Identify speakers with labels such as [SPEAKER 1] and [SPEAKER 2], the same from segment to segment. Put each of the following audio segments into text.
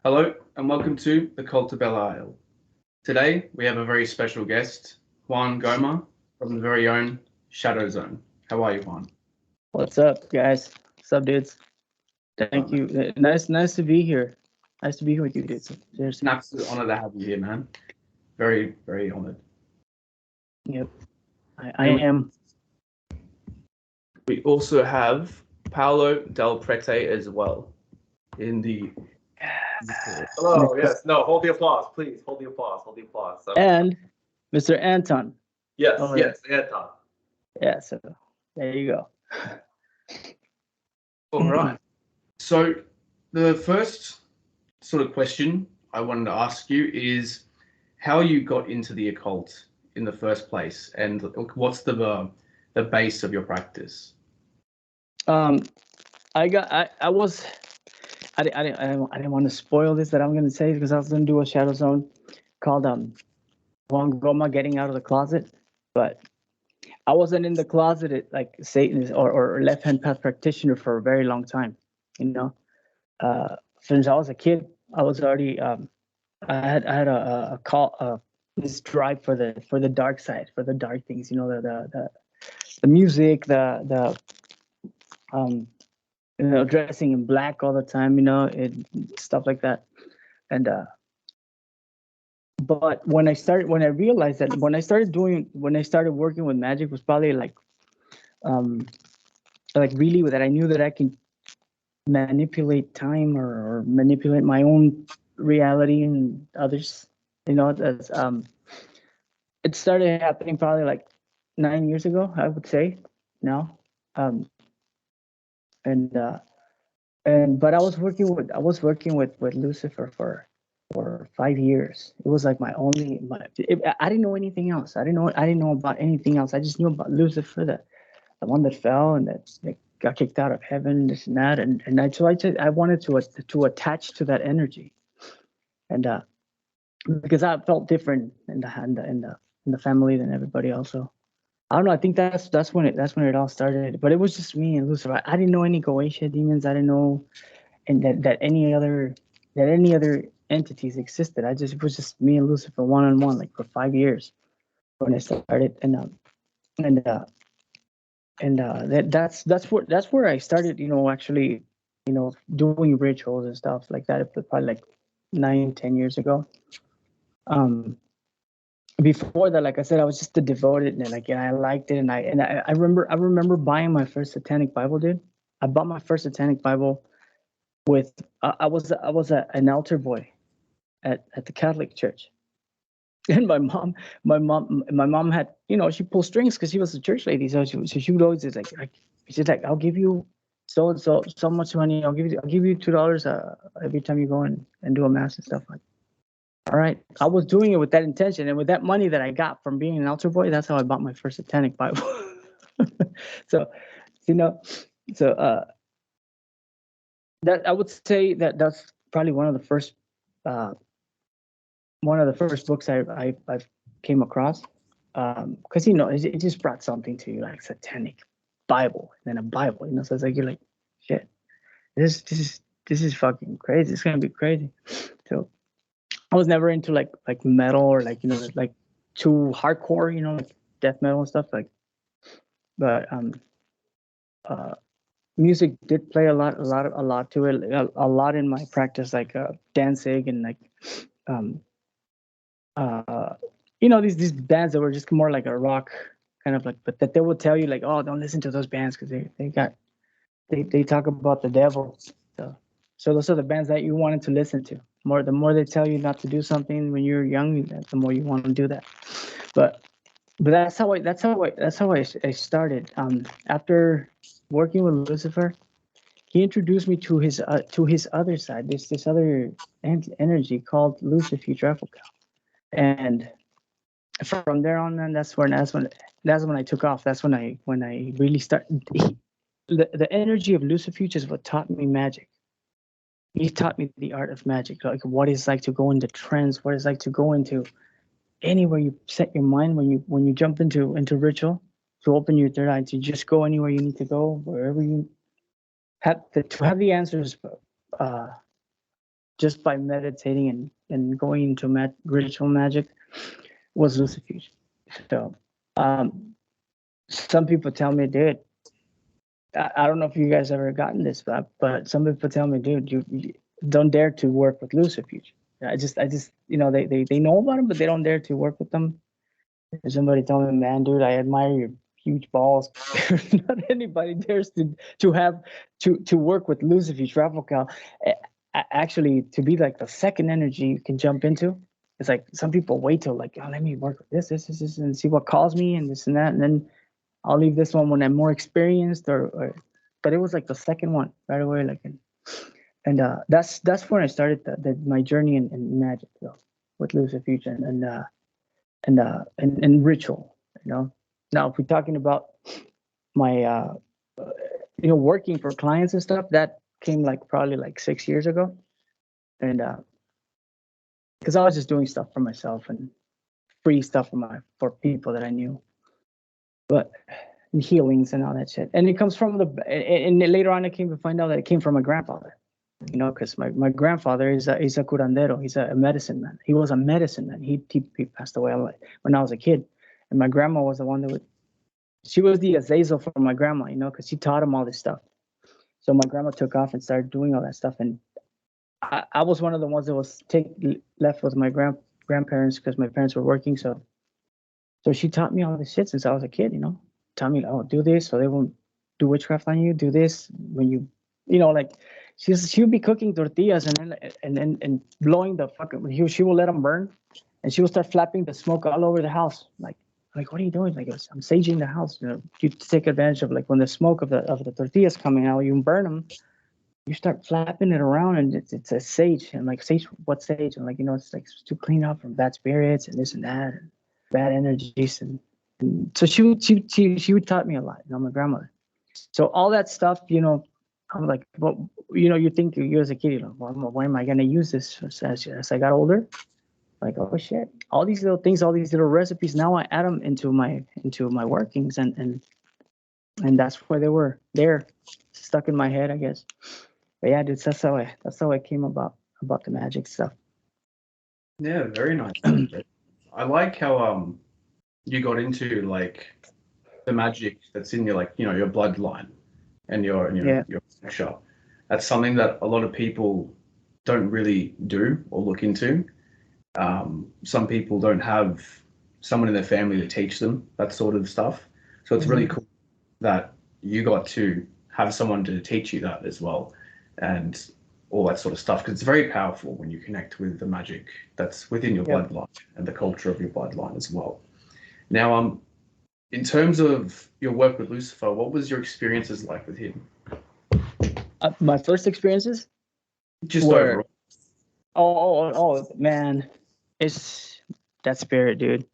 [SPEAKER 1] Hello and welcome to the Cult of Belle Isle. Today we have a very special guest, Juan Goma from the very own Shadow Zone. How are you, Juan?
[SPEAKER 2] What's up, guys? What's up, dudes? Thank you. Nice to be here. Nice to be here with you, dudes.
[SPEAKER 1] It's an
[SPEAKER 2] Seriously.
[SPEAKER 1] absolute honor to have you here, man. Very, very honored.
[SPEAKER 2] Yep. I
[SPEAKER 1] And
[SPEAKER 2] am.
[SPEAKER 1] we also have Paolo Del Prete as well in the.
[SPEAKER 3] Hello, yes. No, hold the applause, please. Hold the applause. Hold the applause.
[SPEAKER 2] And Mr. Anton.
[SPEAKER 3] Yes,
[SPEAKER 2] Oh,
[SPEAKER 3] yes, Anton.
[SPEAKER 2] Yeah, so there you go.
[SPEAKER 1] All right. So the first sort of question I wanted to ask you is how you got into the occult in the first place, and what's the base of your practice?
[SPEAKER 2] I didn't want to spoil this that I'm gonna say because I was gonna do a Shadow Zone called Juan Goma getting out of the closet, but I wasn't in the closet like Satanist or left hand path practitioner for a very long time. You know, since I was a kid, I was already I had a call this drive for the dark side, for the dark things. You know, the music, the dressing in black all the time. You know, stuff like that. And but when I realized that when I started working with magic was probably like really that I knew that I can manipulate time or manipulate my own reality and others. You know, that's it started happening probably like 9 years ago, I would say now. Um, and but I was working with Lucifer for 5 years. It was like I didn't know anything else. I didn't know about anything else. I just knew about Lucifer, the one that fell and that got kicked out of heaven, this and that, and I wanted to attach to that energy, and because I felt different in the family than everybody else. So I don't know. I think that's when it all started. But it was just me and Lucifer. I didn't know any Goetia demons. I didn't know and that any other entities existed. It was just me and Lucifer one on one, like for 5 years when I started, and that's where I started. You know, actually, doing rituals and stuff like that. Probably like 9, 10 years ago. Um, Before that, like I said, I was just a devoted and I liked it, I remember buying my first satanic Bible, dude. I bought my first satanic Bible with an altar boy at the Catholic Church, and my mom had, she pulled strings because she was a church lady, so she would always just she's like, I'll give you so much money, I'll give you $2 every time you go and do a mass and stuff like. All right, I was doing it with that intention, and with that money that I got from being an altar boy, that's how I bought my first satanic Bible. so, you know, so that I would say that's probably uh, one of the first books I came across, because it just brought something to you like satanic Bible and then a Bible, so it's like you're like, shit, this is fucking crazy. It's gonna be crazy. So I was never into like metal or like too hardcore, like death metal and stuff but uh music did play a lot to it, a lot in my practice, like dancing and like um uh these bands that were just more like a rock kind of like, but that they would tell you like, oh, don't listen to those bands because they talk about the devil. So those are the bands that you wanted to listen to more. The more they tell you not to do something when you're young, the more you want to do that. But that's how I started. After working with Lucifer, he introduced me to his other side, this other energy called Lucifer Trafalgar. And from there on, then that's when I took off. That's when I really started. The energy of Lucifer is what taught me magic. He taught me the art of magic, like what it's like to go into trance, what it's like to go into anywhere you set your mind when you jump into ritual, to open your third eye, to just go anywhere you need to go, wherever you to have the answers, uh, just by meditating and going into ritual magic was Lucifer. So some people tell me, dude, I don't know if you guys ever gotten this, but some people tell me, dude, you don't dare to work with Lucifer. I just, they know about them, but they don't dare to work with them. And somebody told me, man, dude, I admire your huge balls. Not anybody dares to work with Lucifer travel cal. Actually, to be like the second energy you can jump into. It's like some people wait till like, oh, let me work with this, and see what calls me and this and that, and then I'll leave this one when I'm more experienced, but it was like the second one right away, like, and that's when I started my journey in magic, with Lucifer and ritual, Now, if we're talking about my, working for clients and stuff, that came like probably like 6 years ago, and because I was just doing stuff for myself and free stuff for people that I knew, but. And healings and all that shit. And it comes from and later on I came to find out that it came from my grandfather, because my grandfather is a curandero. He's a medicine man. He was a medicine man. He passed away when I was a kid. And my grandma was the one she was the Azazel for my grandma, because she taught him all this stuff. So my grandma took off and started doing all that stuff. And I was one of the ones that was left with my grandparents because my parents were working. So she taught me all this shit since I was a kid, Tell me, oh, do this so they won't do witchcraft on you. Do this when you, like she would be cooking tortillas and blowing the fucking. She will let them burn, and she will start flapping the smoke all over the house. Like what are you doing? Like, I'm saging the house. You take advantage of, like, when the smoke of the tortillas coming out, you burn them. You start flapping it around, and it's a sage. And like, sage, what sage? And like, it's like to clean up from bad spirits and this and that, and bad energies and so she would taught me a lot, my grandmother. So all that stuff, I'm like, well, you think you as a kid, why am I gonna use this as I got older? Like, oh shit, all these little things, all these little recipes. Now I add them into my workings, and that's why they were there, stuck in my head, I guess. But yeah, dude, that's how I came about the magic stuff.
[SPEAKER 1] Yeah, very nice. I like how you got into like the magic that's in your your bloodline and your shop. That's something that a lot of people don't really do or look into. Some people don't have someone in their family to teach them that sort of stuff. So it's really cool that you got to have someone to teach you that as well, and all that sort of stuff. Because it's very powerful when you connect with the magic that's within your bloodline and the culture of your bloodline as well. Now, in terms of your work with Lucifer, what was your experiences like with him?
[SPEAKER 2] My first experiences?
[SPEAKER 1] Just overall.
[SPEAKER 2] Oh, man. It's that spirit, dude.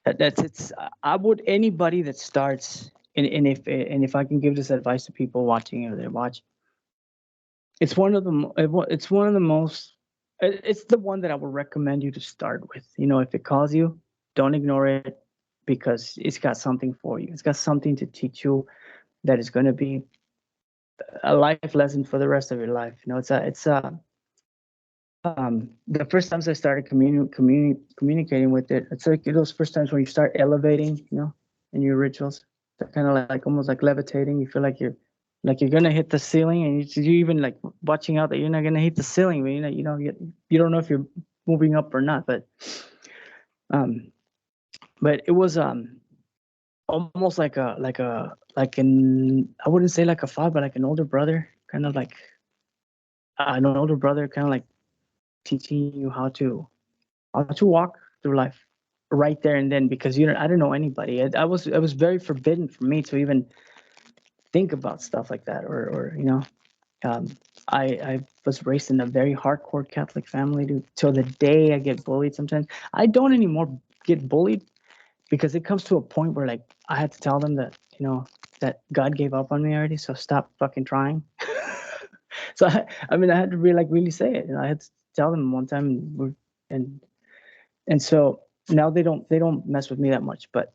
[SPEAKER 2] I would, anybody that starts, and if I can give this advice to people watching or they watch, it's one of the most, it's the one that I would recommend you to start with. If it calls you, don't ignore it, because it's got something for you. It's got something to teach you that is going to be a life lesson for the rest of your life. The first times I started communicating with it, it's like those first times when you start elevating, in your rituals. They're kind of like almost like levitating. You feel like you're gonna hit the ceiling, and you even like watching out that you're not gonna hit the ceiling. But you don't know if you're moving up or not. But it was almost like an, I wouldn't say like a father, but like an older brother, kind of like an older brother, kind of like teaching you how to walk through life right there and then, because I didn't know anybody. It was very forbidden for me to even think about stuff like that, or I was raised in a very hardcore Catholic family till the day I get bullied. Sometimes I don't anymore get bullied, because it comes to a point where like I had to tell them that that God gave up on me already, so stop fucking trying. So I had to really say it, and I had to tell them one time, and so now they don't mess with me that much, but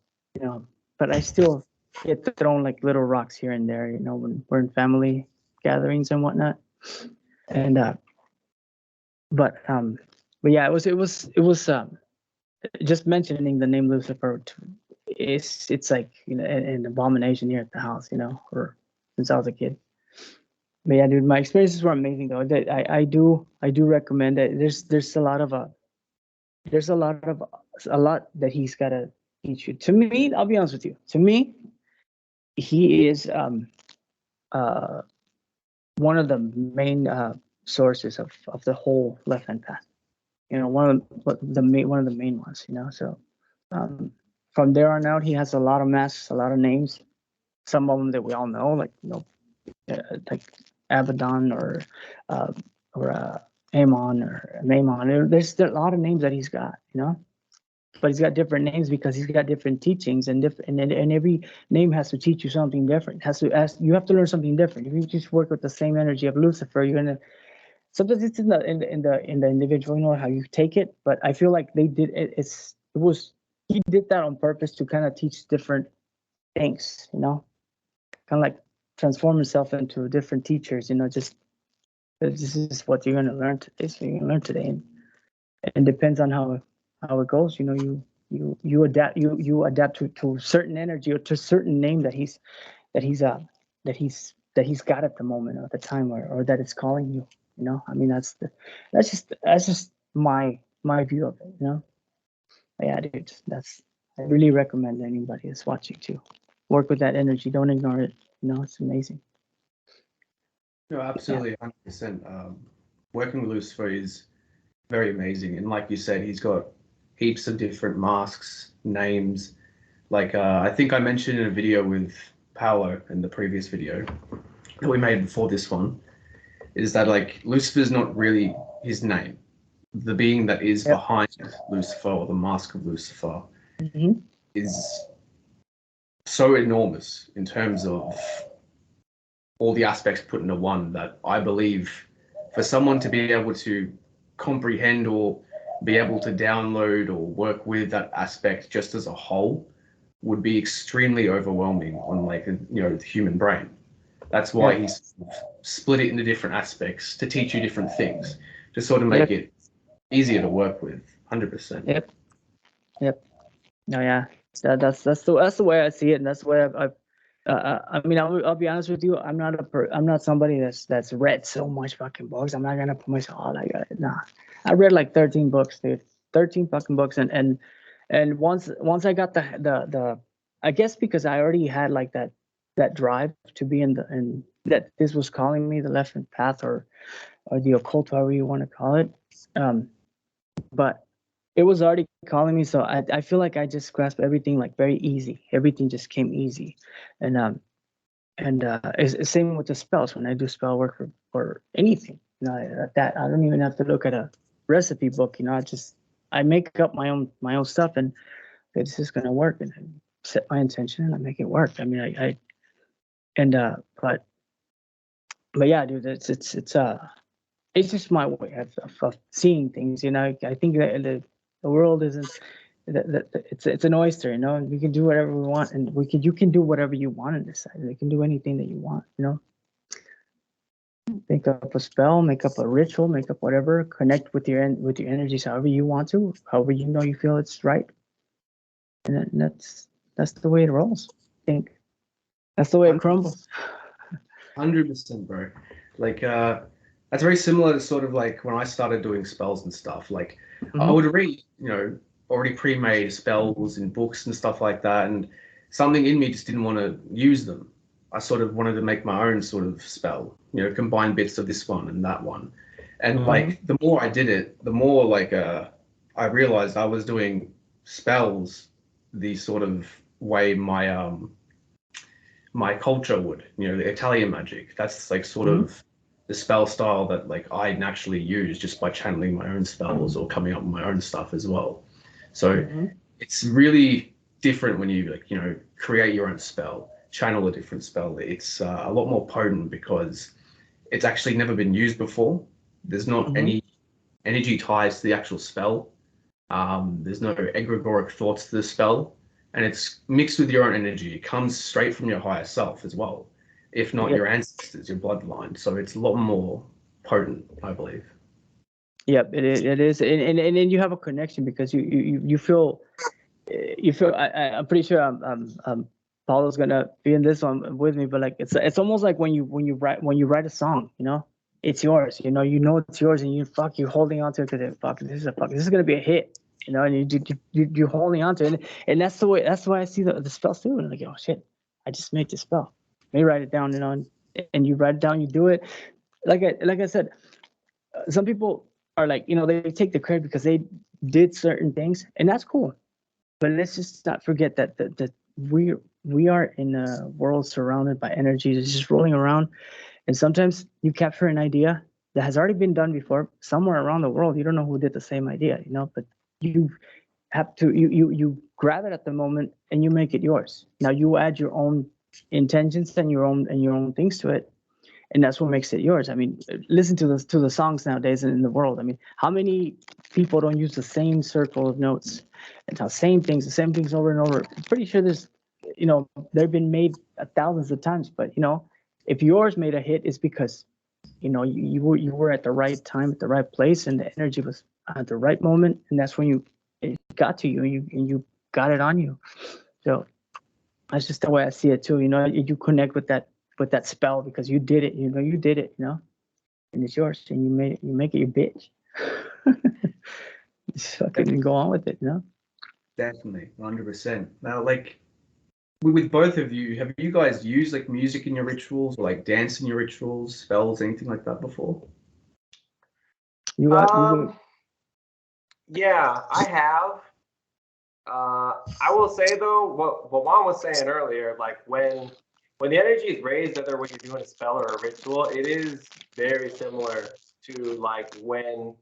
[SPEAKER 2] I still get thrown like little rocks here and there, when we're in family gatherings and whatnot, and but yeah, it was just mentioning the name Lucifer. It's like, you know, an abomination here at the house, you know, or since I was a kid. But yeah, dude, my experiences were amazing though. That I do recommend that. There's a lot that he's gotta teach you. To me, I'll be honest with you. To me, he is uh one of the main sources of the whole left hand path. You know, one of the main ones. You know, so from there on out, he has a lot of masks, a lot of names. Some of them that we all know, like, you know, like Abaddon uh, or Amon or Maimon. There's a lot of names that he's got. You know, but he's got different names because he's got different teachings and different, and every name has to teach you something different. Has to ask, you have to learn something different. If you just work with the same energy of Lucifer, you're gonna, sometimes it's in the individual, you know, how you take it. But I feel like they did it. It was, he did that on purpose to kind of teach different things, you know, kind of like transform himself into different teachers. You know, just this is what you're gonna learn today. So you're gonna learn today, and depends on how it goes. You know, you adapt, you adapt to certain energy or to certain name that he's that he's got at the moment or at the time, or that it's calling you. You know, I mean, that's just my view of it. You know, but yeah, dude, I really recommend anybody that's watching to work with that energy. Don't ignore it. You know, it's amazing.
[SPEAKER 1] No, absolutely, 100%. Working with Lucifer is very amazing, and like you said, he's got heaps of different masks, names. Like I think I mentioned in a video with Paolo in the previous video that we made before this one, is that like Lucifer's not really his name. The being that is
[SPEAKER 2] Yep.
[SPEAKER 1] behind Lucifer, or the mask of Lucifer,
[SPEAKER 2] Mm-hmm.
[SPEAKER 1] is so enormous in terms of all the aspects put into one, that I believe for someone to be able to comprehend or be able to download or work with that aspect just as a whole would be extremely overwhelming on, like, you know, the human brain. That's why
[SPEAKER 2] Yep.
[SPEAKER 1] he's split it into different aspects to teach you different things, to sort of make it easier to work with. 100%.
[SPEAKER 2] Yep. No, yeah, that's the way I see it, and that's the way I mean, I'll be honest with you. I'm not somebody that's read so much fucking books. I'm not gonna put myself, oh, like, nah. I read like 13 books, dude. 13 fucking books, and once I got the I guess because I already had like that drive to be in that this was calling me the left hand path, or the occult, however you want to call it. But it was already calling me, so I feel like I just grasped everything like very easy. Everything just came easy, and it's the same with the spells. When I do spell work or anything, you know, that I don't even have to look at a recipe book. You know, I make up my own stuff, and it's just gonna work. And I set my intention and I make it work. I mean, I and but yeah, dude, it's just my way of seeing things. You know, I think that the world isn't it's an oyster. You know, we can do whatever we want, and you can do whatever you want in this side. You can do anything that you want. You know, make up a spell, make up a ritual, make up whatever. Connect with your energies however you want to, however you know you feel it's right, and that's the way it rolls. I think that's the way it crumbles.
[SPEAKER 1] 100%, bro. Like, that's very similar to sort of like when I started doing spells and stuff. Like, I would read, you know, already pre-made spells in books and stuff like that, and something in me just didn't want to use them. I sort of wanted to make my own sort of spell, you know, combine bits of this one and that one. And like, the more I did it, the more like I realized I was doing spells the sort of way my culture would, you know, the Italian magic. That's like sort of the spell style that like I naturally use just by channeling my own spells or coming up with my own stuff as well. So it's really different when you, like, you know, create your own spell, channel a different spell. It's a lot more potent because it's actually never been used before. There's not any energy ties to the actual spell. There's no egregoric thoughts to the spell, and it's mixed with your own energy. It comes straight from your higher self as well, if not your ancestors, your bloodline. So it's a lot more potent, I believe.
[SPEAKER 2] Yep, it is, and then you have a connection because you feel I'm pretty sure Paulo's gonna be in this one with me, but like it's almost like when you write a song, you know, it's yours, you know it's yours, and you're holding on to it because this is gonna be a hit, you know, and you're holding on to it, and that's the way I see the spells too, and like, oh shit, I just made this spell, let me write it down, you know, and you write it down, you do it, like I said, some people are like, you know, they take the credit because they did certain things, and that's cool. But let's just not forget that we are in a world surrounded by energy that's just rolling around, and sometimes you capture an idea that has already been done before somewhere around the world. You don't know who did the same idea, you know, but you have to you grab it at the moment and you make it yours. Now you add your own intentions and your own things to it, and that's what makes it yours. I mean, listen to the songs nowadays in the world. I mean, how many people don't use the same circle of notes and the same things over and over? I'm pretty sure there's, you know, they've been made thousands of times, but you know, if yours made a hit, it's because, you know, you were at the right time at the right place, and the energy was at the right moment, and that's when it got to you, and you got it on you. So that's just the way I see it too. You know, you connect with that spell because you did it. You know, you did it. You know, and it's yours, and you made it. You make it your bitch. Just fucking go on with it. You know.
[SPEAKER 1] Definitely, 100%. Now, like with both of you, have you guys used like music in your rituals, or like dance in your rituals, spells, anything like that before?
[SPEAKER 2] You got.
[SPEAKER 3] Yeah, I have. I will say though, what Juan was saying earlier, like when the energy is raised, whether when you're doing a spell or a ritual, it is very similar to like when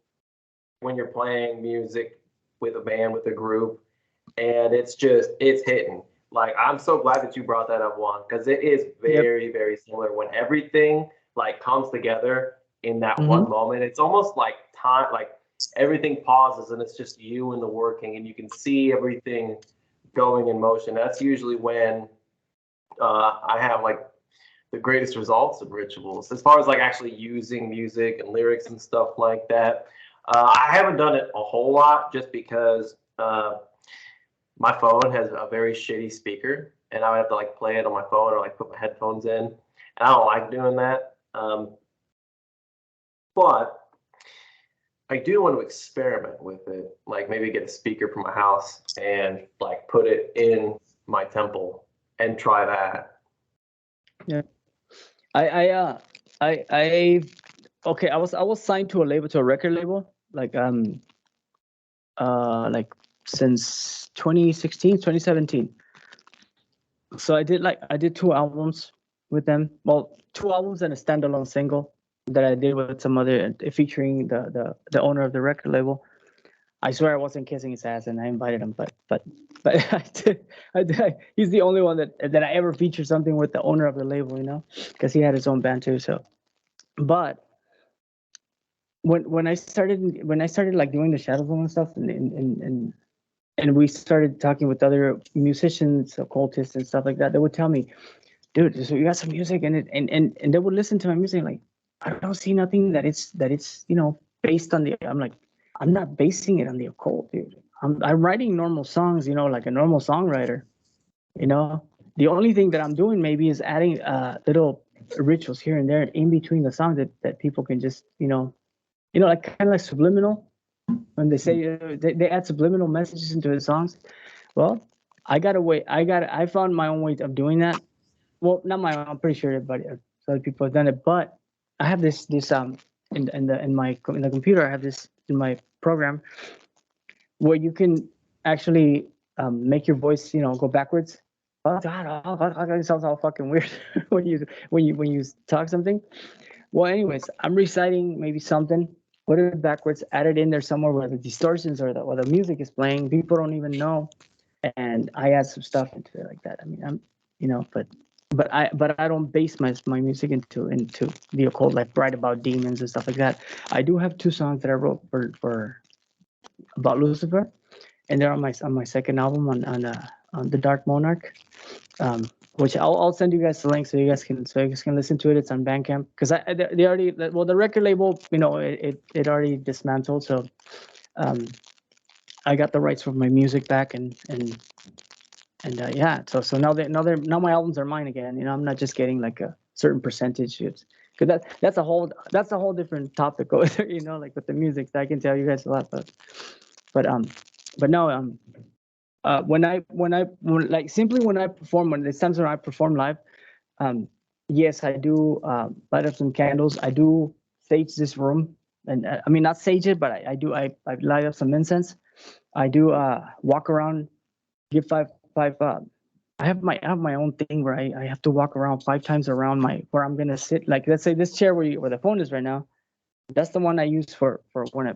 [SPEAKER 3] you're playing music with a band, with a group, and it's hitting. Like, I'm so glad that you brought that up, Juan, because it is very, very similar when everything like comes together in that one moment. It's almost like time, like everything pauses and it's just you and the working, and you can see everything going in motion. That's usually when I have like the greatest results of rituals, as far as like actually using music and lyrics and stuff like that. I haven't done it a whole lot just because my phone has a very shitty speaker, and I would have to like play it on my phone or like put my headphones in, and I don't like doing that. But I do want to experiment with it, like maybe get a speaker from my house and like put it in my temple and try that.
[SPEAKER 2] Yeah. Okay, I was signed to a record label, like since 2016, 2017. So I did 2 albums with them. Well, 2 albums and a standalone single that I did with some other, featuring the owner of the record label. I swear I wasn't kissing his ass, and I invited him, but I did. He's the only one that I ever featured something with the owner of the label, you know, because he had his own band too. So, but when I started like doing the Shadow Zone and stuff, and we started talking with other musicians, occultists and stuff like that, they would tell me, dude, so you got some music, and they would listen to my music, like, I don't see nothing that it's you know, based on the. I'm like, I'm not basing it on the occult, dude. I'm writing normal songs, you know, like a normal songwriter. You know, the only thing that I'm doing maybe is adding little rituals here and there in between the songs that people can just, you know, like kind of like subliminal. When they say they add subliminal messages into the songs. Well, I found my own way of doing that. Well, not my own. I'm pretty sure everybody, other people have done it, but I have this in the computer. I have this in my program where you can actually make your voice, you know, go backwards. Oh God, it sounds all fucking weird when you talk something. Well, anyways, I'm reciting maybe something, put it backwards, add it in there somewhere where the distortions or the music is playing. People don't even know, and I add some stuff into it like that. I mean, I'm, you know, but I don't base my music into the occult, like write about demons and stuff like that. I do have 2 songs that I wrote for about Lucifer, and they're on my second album on the Dark Monarch. which I'll send you guys the link so you guys can listen to it. It's on Bandcamp because they already the record label, you know, it already dismantled, so I got the rights for my music back and yeah, so now my albums are mine again. You know, I'm not just getting like a certain percentage. Because that's a whole different topic over there. You know, like with the music, I can tell you guys a lot, but no, when I perform, when it's times when I perform live, yes, I do light up some candles. I do sage this room, and I mean not sage it, but I light up some incense. I do walk around, give five. I have my own thing where I have to walk around 5 times around where I'm gonna sit. Like let's say this chair where the phone is right now, that's the one I use for when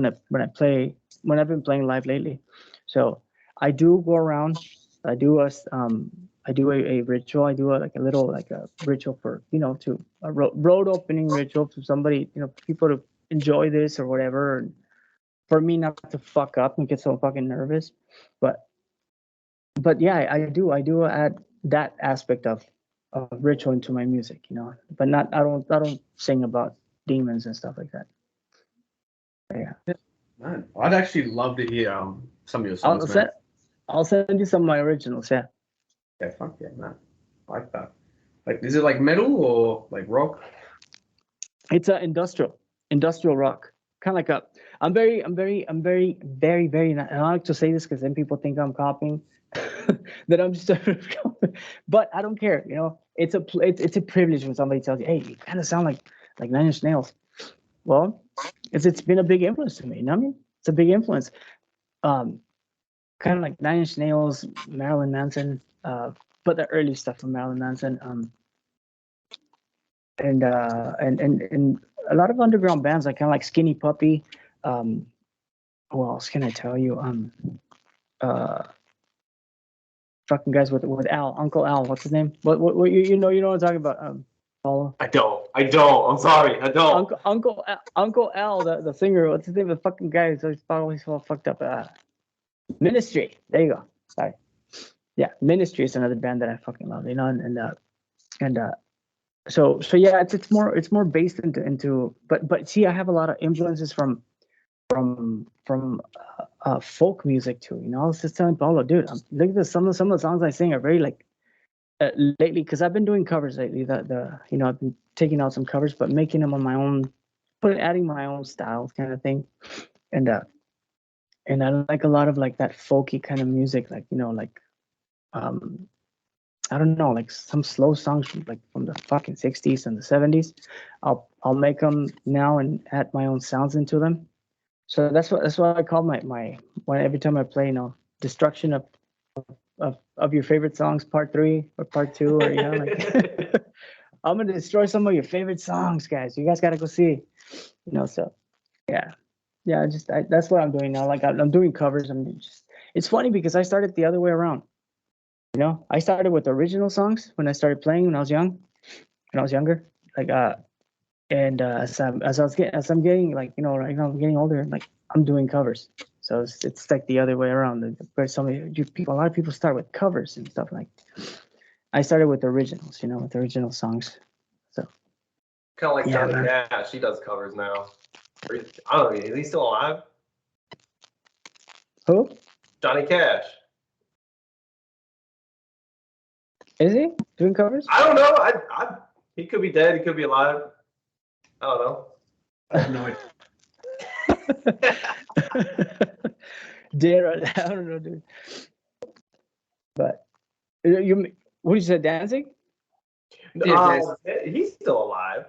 [SPEAKER 2] I've been playing live lately. So I do go around. I do a ritual. I do like a ritual for, you know, to a road opening ritual for somebody, you know, people to enjoy this or whatever. And for me not to fuck up and get so fucking nervous, but yeah, I do add that aspect of ritual into my music, you know. But I don't sing about demons and stuff like that. But yeah.
[SPEAKER 1] Man, I'd actually love to hear some of your songs, man.
[SPEAKER 2] I'll send you some of my originals. Yeah.
[SPEAKER 1] Yeah, fuck yeah, man. I like that. Like, is it like metal or like rock?
[SPEAKER 2] It's a industrial rock. Kind of like a. I'm very, very. I don't like to say this because then people think I'm copying. That I'm just. But I don't care. You know, it's a privilege when somebody tells you, "Hey, you kind of sound like Nine Inch Nails." Well, it's been a big influence to me. You know what I mean? It's a big influence. Kind of like Nine Inch Nails, Marilyn Manson, but the early stuff from Marilyn Manson, and a lot of underground bands, like kind of like Skinny Puppy. Who else can I tell you? Fucking guys with Al, Uncle Al. What's his name? What you know what I'm talking about? Paulo.
[SPEAKER 3] I don't. I'm sorry. I don't.
[SPEAKER 2] Uncle Al, the singer. What's his name? The fucking guy who's always all fucked up. Ministry. There you go. Sorry. Yeah, Ministry is another band that I fucking love. You know, so yeah, it's more based into. But see, I have a lot of influences from folk music too. You know, I was just telling Paulo, dude, look at this. Some of the songs I sing are very like. Lately, because I've been doing covers lately. You know, I've been taking out some covers, but making them on my own, adding my own style kind of thing, and I like a lot of like that folky kind of music, like, you know, like I don't know, like some slow songs from the fucking 60s and the 70s. I'll make them now and add my own sounds into them. So that's what I call my when every time I play, you know, destruction of your favorite songs, part 3 or part 2, or, you know, like I'm gonna destroy some of your favorite songs, guys. You guys gotta go see, you know. So yeah, that's what I'm doing now. Like I'm doing covers. It's funny because I started the other way around. You know, I started with original songs when I started playing when I was younger. Like and as I'm getting like, you know, right now I'm getting older, like I'm doing covers. So it's like the other way around. Where a lot of people start with covers and stuff. Like I started with originals, you know, with original songs. So
[SPEAKER 3] Kind of like
[SPEAKER 2] yeah,
[SPEAKER 3] Johnny Cash. He does covers now. I don't know. Is he still alive?
[SPEAKER 2] Who?
[SPEAKER 3] Johnny Cash.
[SPEAKER 2] Is he doing covers?
[SPEAKER 3] I don't know. He could be dead. He could be alive. I don't know.
[SPEAKER 1] I have no idea.
[SPEAKER 2] I don't know, dude. But what did you say, Danzig?
[SPEAKER 3] He's still alive.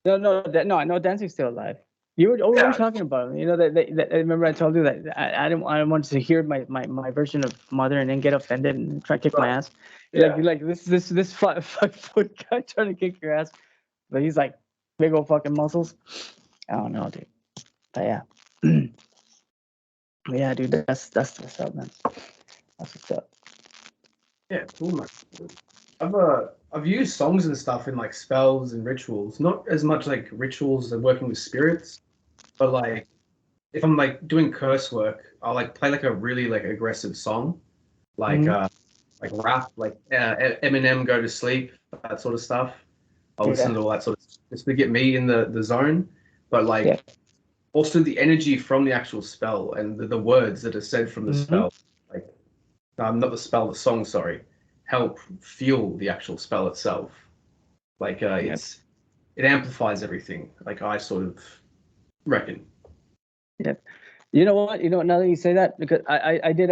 [SPEAKER 2] No, I know Danzig's still alive. You were talking about him. You know that I remember I told you that I didn't want to hear my version of Mother and then get offended and try to kick my ass.
[SPEAKER 3] Yeah.
[SPEAKER 2] Like this 5-foot guy trying to kick your ass, but he's like big old fucking muscles. I don't know, dude. But yeah. Yeah, dude, that's what's up, man. That's what's up.
[SPEAKER 1] Yeah, cool, man. I've used songs and stuff in like spells and rituals. Not as much like rituals and working with spirits, but like if I'm like doing curse work, I'll like play like a really like aggressive song, like like rap, like Eminem, Go to Sleep, that sort of stuff. I listen to all that sort of stuff just to get me in the zone. But like
[SPEAKER 2] Yeah.
[SPEAKER 1] also the energy from the actual spell and the words that are said from the spell, like not the spell, the song, sorry, help fuel the actual spell itself. Like it amplifies everything. Like I sort of reckon.
[SPEAKER 2] Yeah. You know what? You know, now that you say that, because I did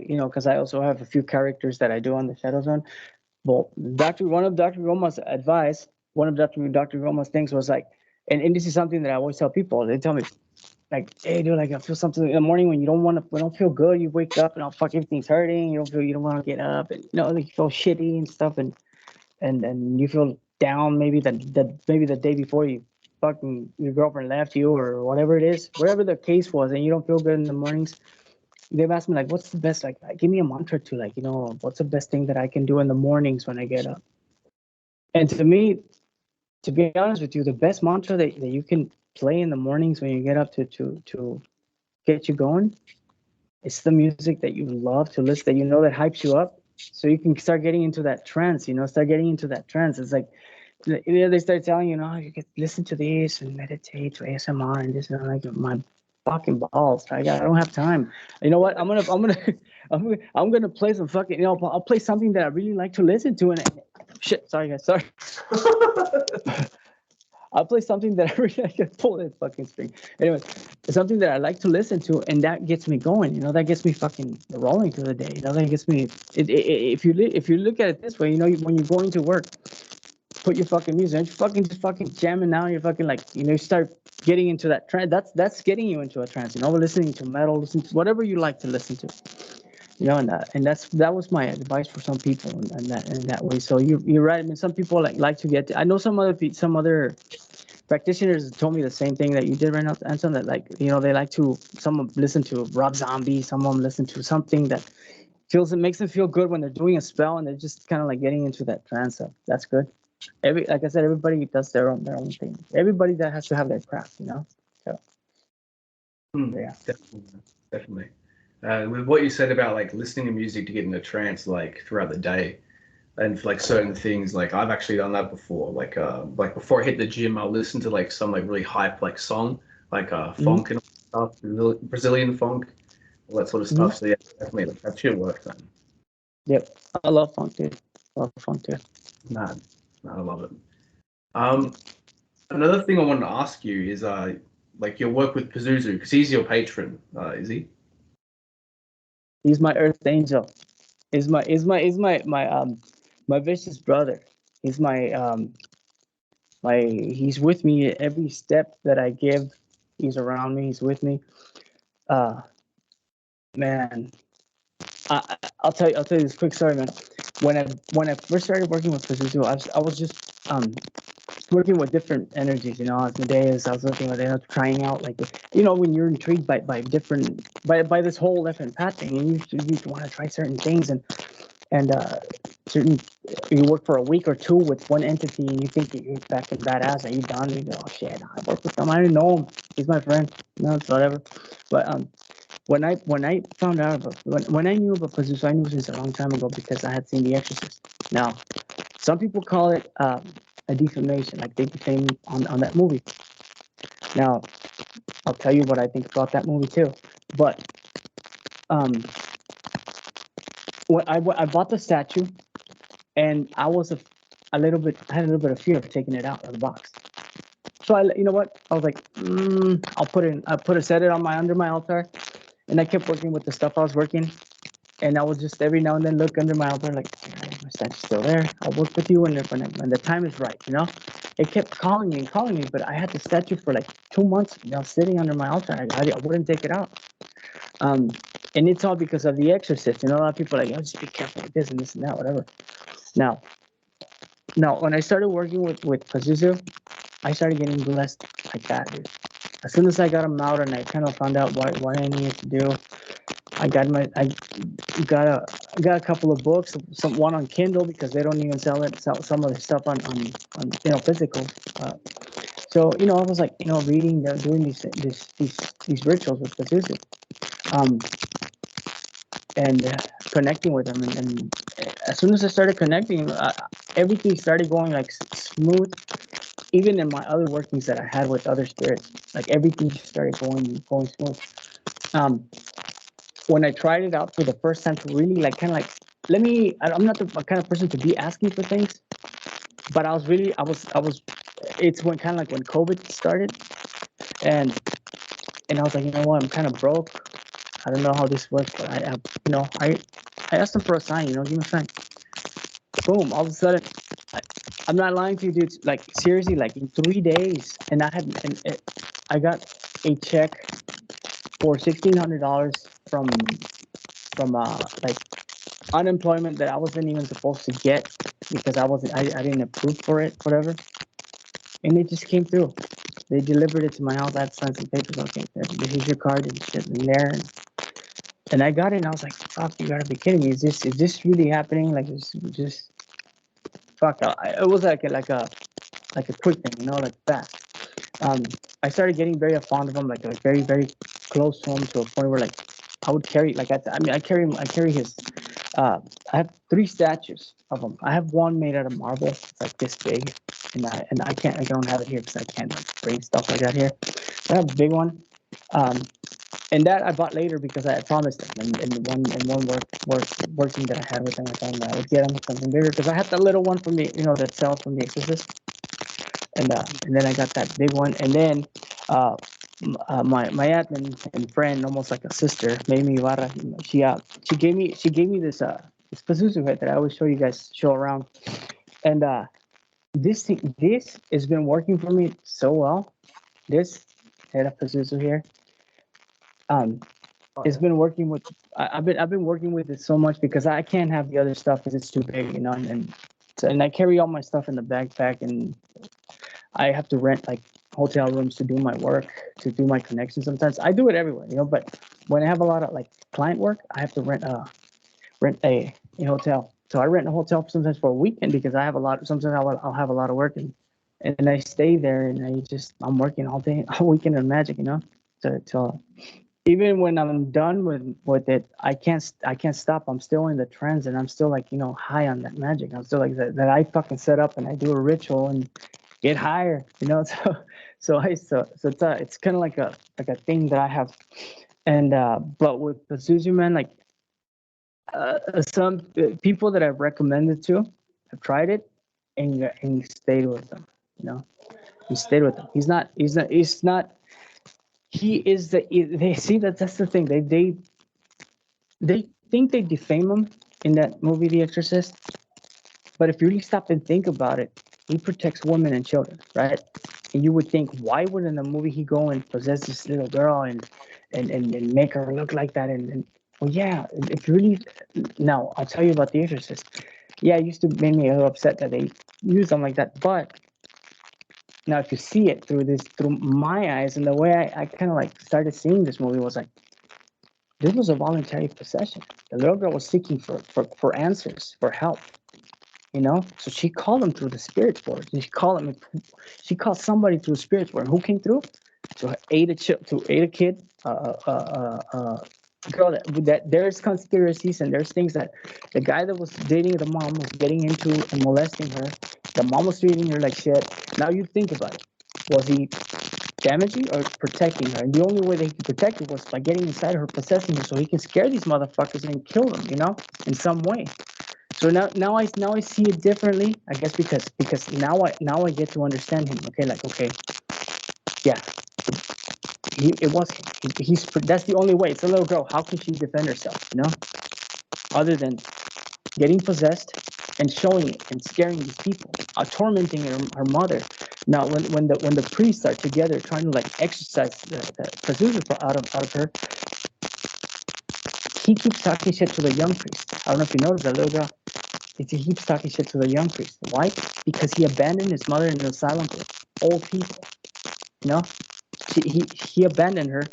[SPEAKER 2] you know, because I also have a few characters that I do on the Shadow Zone. Well, one of Dr. Goma's advice, one of Dr. Goma's things was like, and this is something that I always tell people. They tell me, like, hey, dude, like I feel something in the morning when you don't feel good. You wake up and fuck, everything's hurting. You don't want to get up, and you know, like you feel shitty and stuff, and you feel down. Maybe maybe the day before your girlfriend left you or whatever it is, whatever the case was, and you don't feel good in the mornings. They've asked me like, what's the best, like give me a mantra to, like, you know, what's the best thing that I can do in the mornings when I get up. And to me, to be honest with you, the best mantra that you can play in the mornings when you get up to get you going, it's the music that you love to listen, that you know that hypes you up, so you can start getting into that trance. It's like, you know, they start telling you, no, you can listen to this and meditate to ASMR and this, and I'm like, my fucking balls, I don't have time. You know what? I'm gonna play some fucking, you know, I'll play something that I really like to listen to, and shit, sorry guys, sorry. I'll play something that I really like to pull that fucking string. Anyway, it's something that I like to listen to, and that gets me going. You know, that gets me fucking rolling through the day. You know, that gets me. If you look at it this way, you know, when you're going to work, put your fucking music, and you're just fucking jamming now. You're fucking like, you know, you start getting into that trance. That's getting you into a trance. You know, listening to metal, listen to whatever you like to listen to. You know, and that was my advice for some people, and that way. So you're right. I mean, some people like to get. I know some other practitioners told me the same thing that you did right now, Anton. That, like, you know, they like to, some listen to Rob Zombie, some of them listen to something that makes them feel good when they're doing a spell, and they're just kind of like getting into that trance. So that's good. Like I said, everybody does their own thing. Everybody that has to have their craft, you know. So yeah,
[SPEAKER 1] Definitely. With what you said about like listening to music to get in a trance, like throughout the day, and for like certain things, like I've actually done that before. Like before I hit the gym, I'll listen to like some like really hype like song, like funk and stuff, Brazilian funk, all that sort of stuff. So yeah, definitely like, that shit works, man.
[SPEAKER 2] Yep, I love funk, dude.
[SPEAKER 1] Man, I love it. Another thing I wanted to ask you is like your work with Pazuzu, because he's your patron, is he?
[SPEAKER 2] He's my earth angel. He's my vicious brother. He's he's with me at every step that I give. He's around me. He's with me. Man, I'll tell you this quick story, man. When I first started working with Pazuzu, I was just working with different energies, you know. As the days I was looking at it, trying out, like, you know, when you're intrigued by this whole different path thing, and you want to try certain things, and certain, you work for a week or two with one entity, and you think you're fucking badass, and you done, you go, oh shit, I work with him, I didn't know him, he's my friend, no, it's whatever. But when I found out about, when I knew about Pazuzu, I knew since a long time ago, because I had seen The Exorcist. Now, some people call it a defamation, like they defame on that movie. Now, I'll tell you what I think about that movie too. But when I bought the statue, and I was I had a little bit of fear of taking it out of the box. So you know what? I was like, set it on under my altar, and I kept working with the stuff I was working. And I would just every now and then look under my altar, like, my statue's still there. I'll work with you when the time is right, you know? It kept calling me, but I had the statue for like 2 months, you know, sitting under my altar. I wouldn't take it out. And it's all because of The Exorcist. You know, a lot of people are like, oh, just be careful with this and this and that, whatever. Now, when I started working with Pazuzu, I started getting blessed like that, dude. As soon as I got them out and I kind of found out what I needed to do, I got a couple of books, one on Kindle, because they don't even sell some of the stuff on you know, physical. So, you know, I was like, you know, reading, doing these rituals with Pazuzu, and connecting with them, and as soon as I started connecting, everything started going like smooth. Even in my other workings that I had with other spirits, like everything just started going smooth. When I tried it out for the first time to really like kind of like I'm not the kind of person to be asking for things, but I was it's when kind of like when COVID started, and I was like, you know what, I'm kind of broke. I don't know how this works, but I asked him for a sign, give me a sign. Boom, all of a sudden, I'm not lying to you, dude. Like seriously, like in 3 days, and I got a check for $1,600 from like unemployment that I wasn't even supposed to get because I didn't approve for it, whatever. And it just came through. They delivered it to my house. I had to sign some papers. Okay, here's your card and shit in there. And I got it, and I was like, "Fuck, you gotta be kidding me! Is this really happening? Like, it's just fuck." It was like a quick thing, like that. I started getting very fond of him, like very very close to him to a point where like I would carry like I carry his. I have 3 statues of him. I have one made out of marble, it's like this big, and I don't have it here because I can't like bring stuff like that here. I have a big one. And that I bought later because I had promised him in one working that I had with him. I told him that I would get him something bigger because I had the little one from the that sells from The Exorcist, and then I got that big one, and then my admin and friend, almost like a sister, Mimi Ibarra, she gave me this Pazuzu head that I always show around, and this has been working for me so well. This head of Pazuzu here. It's been working with. I've been working with it so much because I can't have the other stuff because it's too big, and I carry all my stuff in the backpack, and I have to rent like hotel rooms to do my work, to do my connections. Sometimes I do it everywhere, but when I have a lot of like client work, I have to rent a hotel. So I rent a hotel sometimes for a weekend because I have a lot. Sometimes I'll have a lot of work, and I stay there, and I'm working all day, all weekend in Magic, So even when I'm done with it, I can't stop. I'm still in the trance, and I'm still like high on that magic. I'm still like that I fucking set up, and I do a ritual and get higher, So it's kind of like a thing that I have, and but with Pazuzu, man, like some people that I've recommended to have tried it, and stayed with them, he stayed with them. He's not. He is they see that's the thing. They think they defame him in that movie The Exorcist, but if you really stop and think about it, he protects women and children, right? And you would think, why would in the movie he go and possess this little girl and make her look like that? And well, yeah, if you really, now I'll tell you about The Exorcist. Yeah, it used to make me a little upset that they use them like that, but now if you see it through my eyes, and the way I kind of like started seeing this movie was like, this was a voluntary possession. The little girl was seeking for answers, for help, So she called him through the spirit world. And she called somebody through the spirit world. Who came through? To aid a kid, girl that there's conspiracies, and there's things that the guy that was dating the mom was getting into and molesting her. The mom was treating her like shit. Now you think about it. Was he damaging or protecting her? And the only way that he could protect her was by getting inside her, possessing her, so he can scare these motherfuckers and kill them, in some way. So now I see it differently, I guess, because now I get to understand him. Okay, yeah, that's the only way. It's a little girl. How can she defend herself? Other than getting possessed and showing it and scaring these people, tormenting her mother. Now, when the priests are together trying to like exorcise the Pazuzu out of her, he keeps talking shit to the young priest. I don't know if you noticed that little girl. He keeps talking shit to the young priest. Why? Because he abandoned his mother in an asylum for old people. He abandoned her,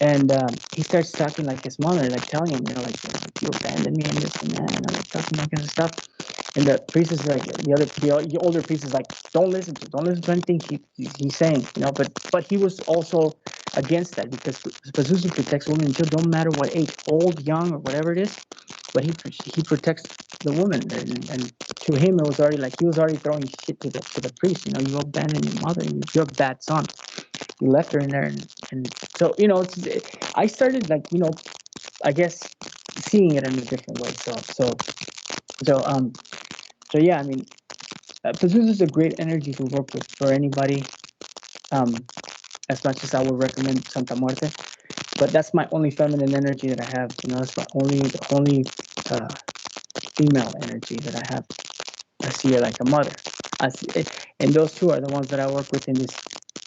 [SPEAKER 2] and he starts talking like his mother, like telling him, like you abandoned me and this and that, and like talking that kind of stuff. And the priest is like, the older priest is like, don't listen to anything he's saying, But he was also against that because Pazuzu protects women and children, don't matter what age, old, young, or whatever it is. But he protects the woman, and to him it was already like he was already throwing shit to the priest. You know, you abandoned your mother. You're a bad son. You left her in there, and so you know, I started like I guess seeing it in a different way. So yeah, I mean, Pazuzu is a great energy to work with for anybody. As much as I would recommend Santa Muerte, but that's my only feminine energy that I have. You know, that's the only female energy that I have. I see her like a mother. I see it, and those two are the ones that I work with in this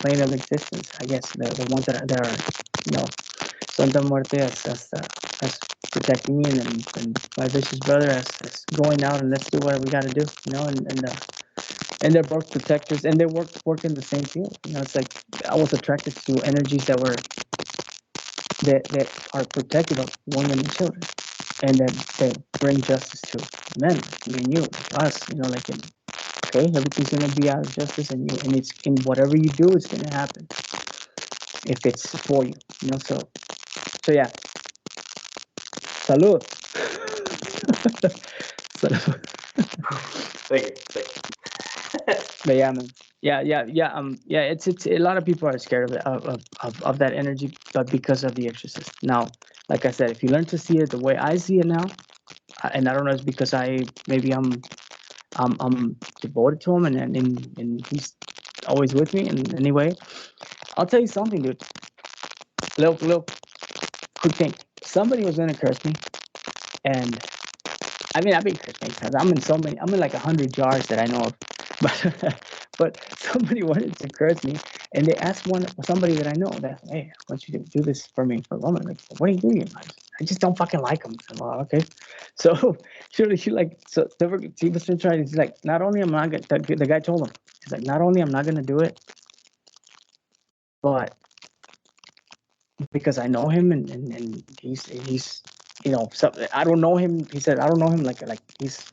[SPEAKER 2] plane of existence. I guess the ones that are Santa Muerte as protecting me, and my vicious brother as going out and let's do what we got to do. And they're both protectors, and they work in the same field. You know, it's like I was attracted to energies that are protective of women and children, and that bring justice to men, me and you, us. You know, like okay, everything's gonna be out of justice, and it's in whatever you do, it's gonna happen if it's for you. You know, so yeah. Salud. Salud.
[SPEAKER 3] Thank you.
[SPEAKER 2] But yeah, man. Yeah. It's a lot of people are scared of that energy, but because of the exorcist. Now, like I said, if you learn to see it the way I see it now, and I don't know, it's because maybe I'm devoted to him, and he's always with me. And anyway, I'll tell you something, dude. Little quick thing. Somebody was gonna curse me, and I mean, I've been cursed many times. I'm in like 100 jars that I know of. But somebody wanted to curse me, and they asked somebody that I know that, hey, I want you to do this for me for a woman. Like, what are you doing? I just don't fucking like him. I'm like, okay. So she was trying to, like, not only am I not gonna, the guy told him, he's like, not only I'm not gonna do it, but because I know him and he's so I don't know him. He said, I don't know him like he's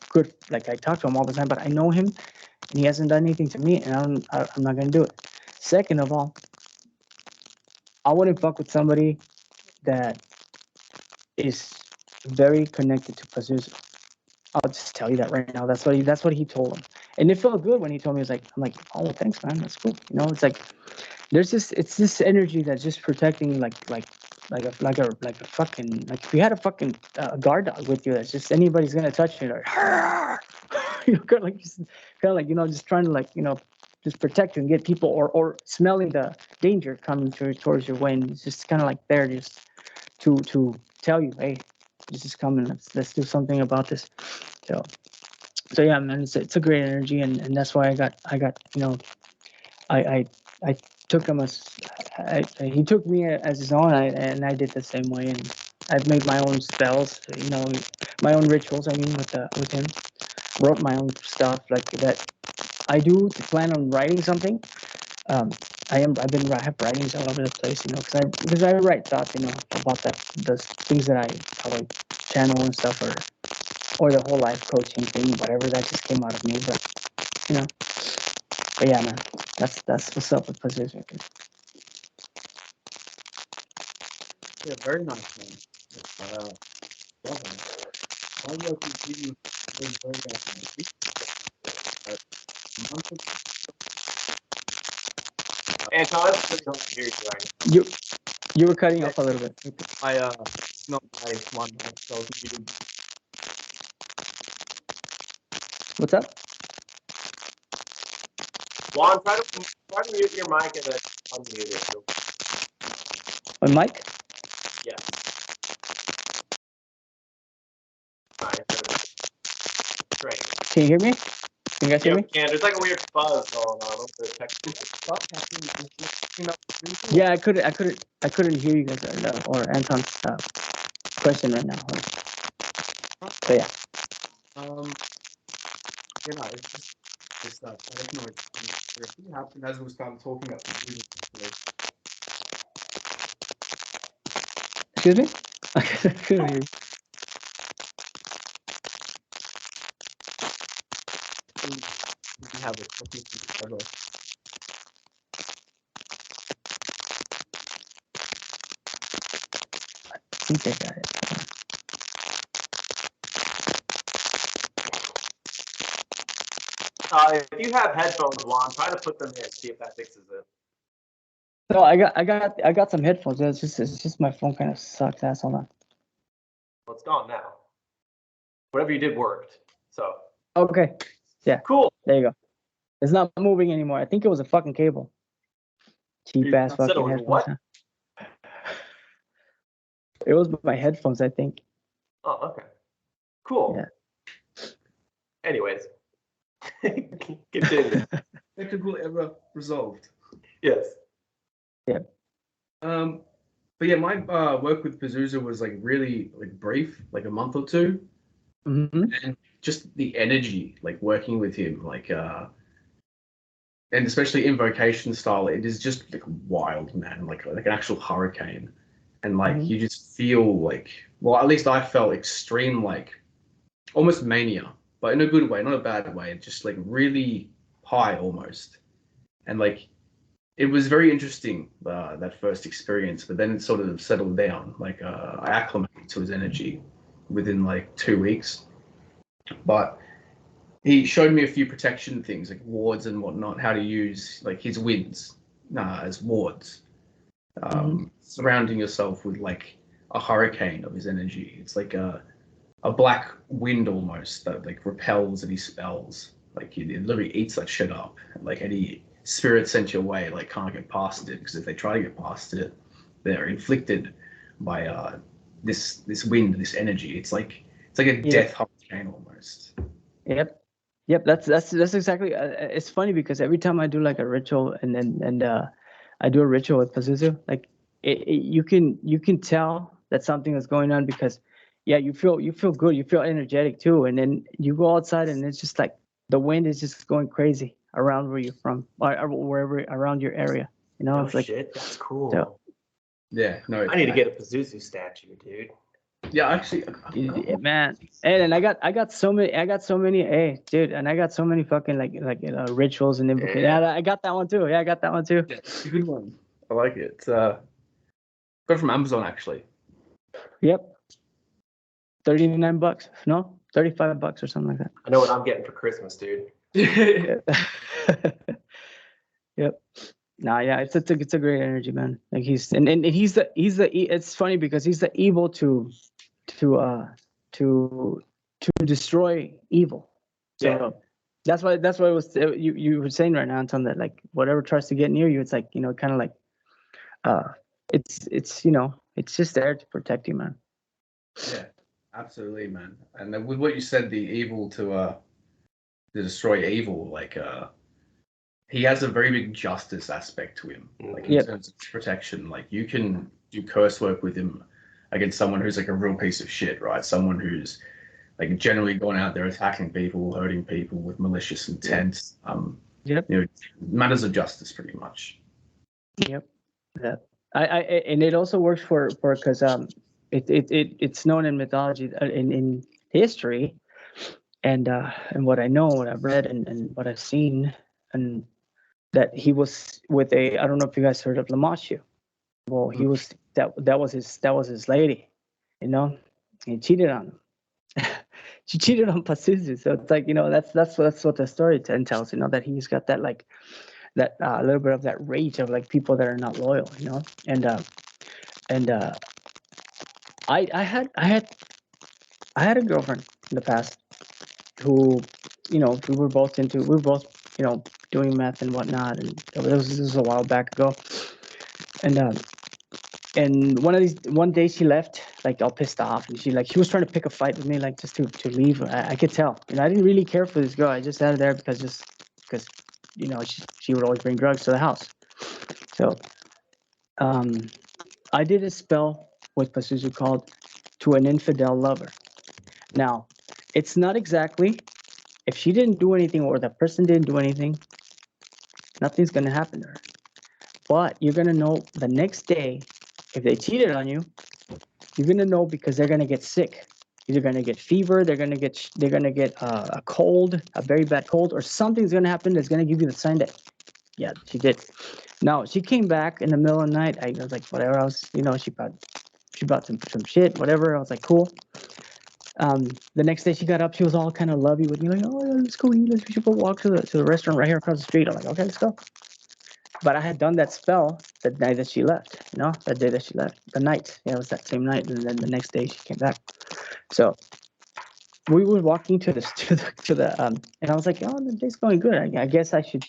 [SPEAKER 2] good. Like I talk to him all the time, but I know him and he hasn't done anything to me, and I'm not gonna do it. Second of all, I wouldn't fuck with somebody that is very connected to Pazuzu. I'll just tell you that right now. That's what he told him, and it felt good when he told me. I'm like, oh, thanks, man. That's cool. You know, it's like it's this energy that's just protecting, like a fucking, like if you had a fucking guard dog with you, that's just anybody's gonna touch you, like, kind of like just trying to, like, just protect and get people, or smelling the danger coming towards your way, and it's just kind of like there just to tell you, hey, this is coming. Let's do something about this. So yeah, man, it's a great energy, and that's why I got I took him he took me as his own, and I did the same way, and I've made my own spells, my own rituals. I mean, with him, wrote my own stuff like that. I do plan on writing something. I have writings all over the place, because I write thoughts, about the things that I channel and stuff, or the whole life coaching thing, whatever that just came out of me, but yeah, man, that's what's up with Pazuzu.
[SPEAKER 1] Yeah, very nice, man. Definitely. I work with you very definitely.
[SPEAKER 3] Anton, it's really hard to hear you right now.
[SPEAKER 2] You were cutting off a little bit.
[SPEAKER 1] It's not my one, so muted.
[SPEAKER 2] What's up?
[SPEAKER 3] Juan, try to mute your mic and then unmute it.
[SPEAKER 2] My mic?
[SPEAKER 3] Yeah. Nice. Great.
[SPEAKER 2] Can you hear me? Can you guys hear me?
[SPEAKER 3] Yeah, there's like a weird buzz going on over the text.
[SPEAKER 2] Yeah, I couldn't hear you guys or Anton's question right now. So yeah.
[SPEAKER 1] It's I don't know. It happened as we started talking about the music.
[SPEAKER 2] Excuse me? I couldn't hear you.
[SPEAKER 1] We have it.
[SPEAKER 2] I think I got it.
[SPEAKER 3] If you have headphones, Juan, try to put them in. See if that fixes it.
[SPEAKER 2] No, I got some headphones. It's just my phone kind of sucks ass. Hold on.
[SPEAKER 3] Well, it's gone now. Whatever you did worked. So.
[SPEAKER 2] Okay. Yeah.
[SPEAKER 3] Cool.
[SPEAKER 2] There you go. It's not moving anymore. I think it was a fucking cable. Cheap ass
[SPEAKER 3] said it
[SPEAKER 2] fucking
[SPEAKER 3] was
[SPEAKER 2] headphones.
[SPEAKER 3] what?
[SPEAKER 2] Huh? It was my headphones, I think.
[SPEAKER 3] Oh, okay. Cool.
[SPEAKER 2] Yeah.
[SPEAKER 3] Anyways. Continue.
[SPEAKER 1] Technical error resolved.
[SPEAKER 3] Yes.
[SPEAKER 2] Yeah.
[SPEAKER 1] But yeah, my work with Pazuzu was like really like brief, like a month or two, and just the energy, like working with him, like and especially invocation style, it is just like wild, man, like an actual hurricane, and like you just feel like, well, at least I felt extreme, like almost mania, but in a good way, not a bad way, just like really high almost, and like. It was very interesting, that first experience, but then it sort of settled down. Like I acclimated to his energy within like 2 weeks. But he showed me a few protection things like wards and whatnot, how to use like his winds as wards, surrounding yourself with like a hurricane of his energy. It's like a black wind almost that like repels any spells. Like it literally eats that shit up. Like any spirit sent your way like can't get past it, because if they try to get past it, they're inflicted by this wind, this energy. It's like a death hurricane almost.
[SPEAKER 2] Yep. That's exactly. It's funny because every time I do like a ritual and I do a ritual with Pazuzu, like you can tell that something is going on because you feel good, you feel energetic too, and then you go outside and it's just like the wind is just going crazy around where you're from, or wherever around your area. You know,
[SPEAKER 3] Oh
[SPEAKER 2] it's like
[SPEAKER 3] shit, that's cool.
[SPEAKER 2] So,
[SPEAKER 1] yeah, no.
[SPEAKER 3] I need to get a Pazuzu statue, dude.
[SPEAKER 1] Yeah, actually,
[SPEAKER 2] man. And I got so many. Hey, dude, and I got so many fucking like rituals and invocations. Yeah, I got that one too. Yeah, I got that one too.
[SPEAKER 1] Yeah, it's a good one. I like it. Got it from Amazon actually.
[SPEAKER 2] Yep. $39. No, $35 or something like that.
[SPEAKER 3] I know what I'm getting for Christmas, dude.
[SPEAKER 2] Yep. Nah, yeah, it's a great energy, man. Like he's it's funny because he's the evil to destroy evil. So that's why it was you were saying right now, Anton, that like whatever tries to get near you, it's like, you know, kind of like it's you know, it's just there to protect you, man.
[SPEAKER 1] Yeah, absolutely, man. And then with what you said, the evil to destroy evil, like he has a very big justice aspect to him, like in terms of protection. Like you can do curse work with him against someone who's like a real piece of shit, right? Someone who's like generally gone out there attacking people, hurting people with malicious intent. You know, matters of justice, pretty much.
[SPEAKER 2] Yep. Yeah. I and it also works for because it's known in mythology, in history, and what I know, what I've read, and what I've seen, and that he was with a, I don't know if you guys heard of Lamashu. Well, he was that was his lady, you know. He cheated on him. She cheated on Pazuzu. So it's like, you know, that's what the story tells, you know, that he's got that like that little bit of that rage of like people that are not loyal, you know. And I had a girlfriend in the past who, you know, we were both, you know, doing meth and whatnot, and this was a while back ago. And one day she left like all pissed off, and she was trying to pick a fight with me, like just to leave. I could tell, and I didn't really care for this girl. I just had her there because you know, she would always bring drugs to the house. So I did a spell with Pazuzu called To an Infidel Lover. Now, it's not exactly, if she didn't do anything or the person didn't do anything, nothing's going to happen to her. But you're going to know the next day, if they cheated on you, you're going to know because they're going to get sick. Either going to get fever, they're going to get a cold, a very bad cold, or something's going to happen that's going to give you the sign that, yeah, she did. Now, she came back in the middle of the night. I was like, whatever. I was, you know, she brought some shit, whatever. I was like, cool. The next day she got up, she was all kind of lovey with me, like, oh, yeah, let's go eat. We should go walk to the restaurant right here across the street. I'm like, okay, let's go. But I had done that spell the night that she left, that day that she left. The night. Yeah, it was that same night. And then the next day she came back. So we were walking to the and I was like, oh, the day's going good. I guess I should,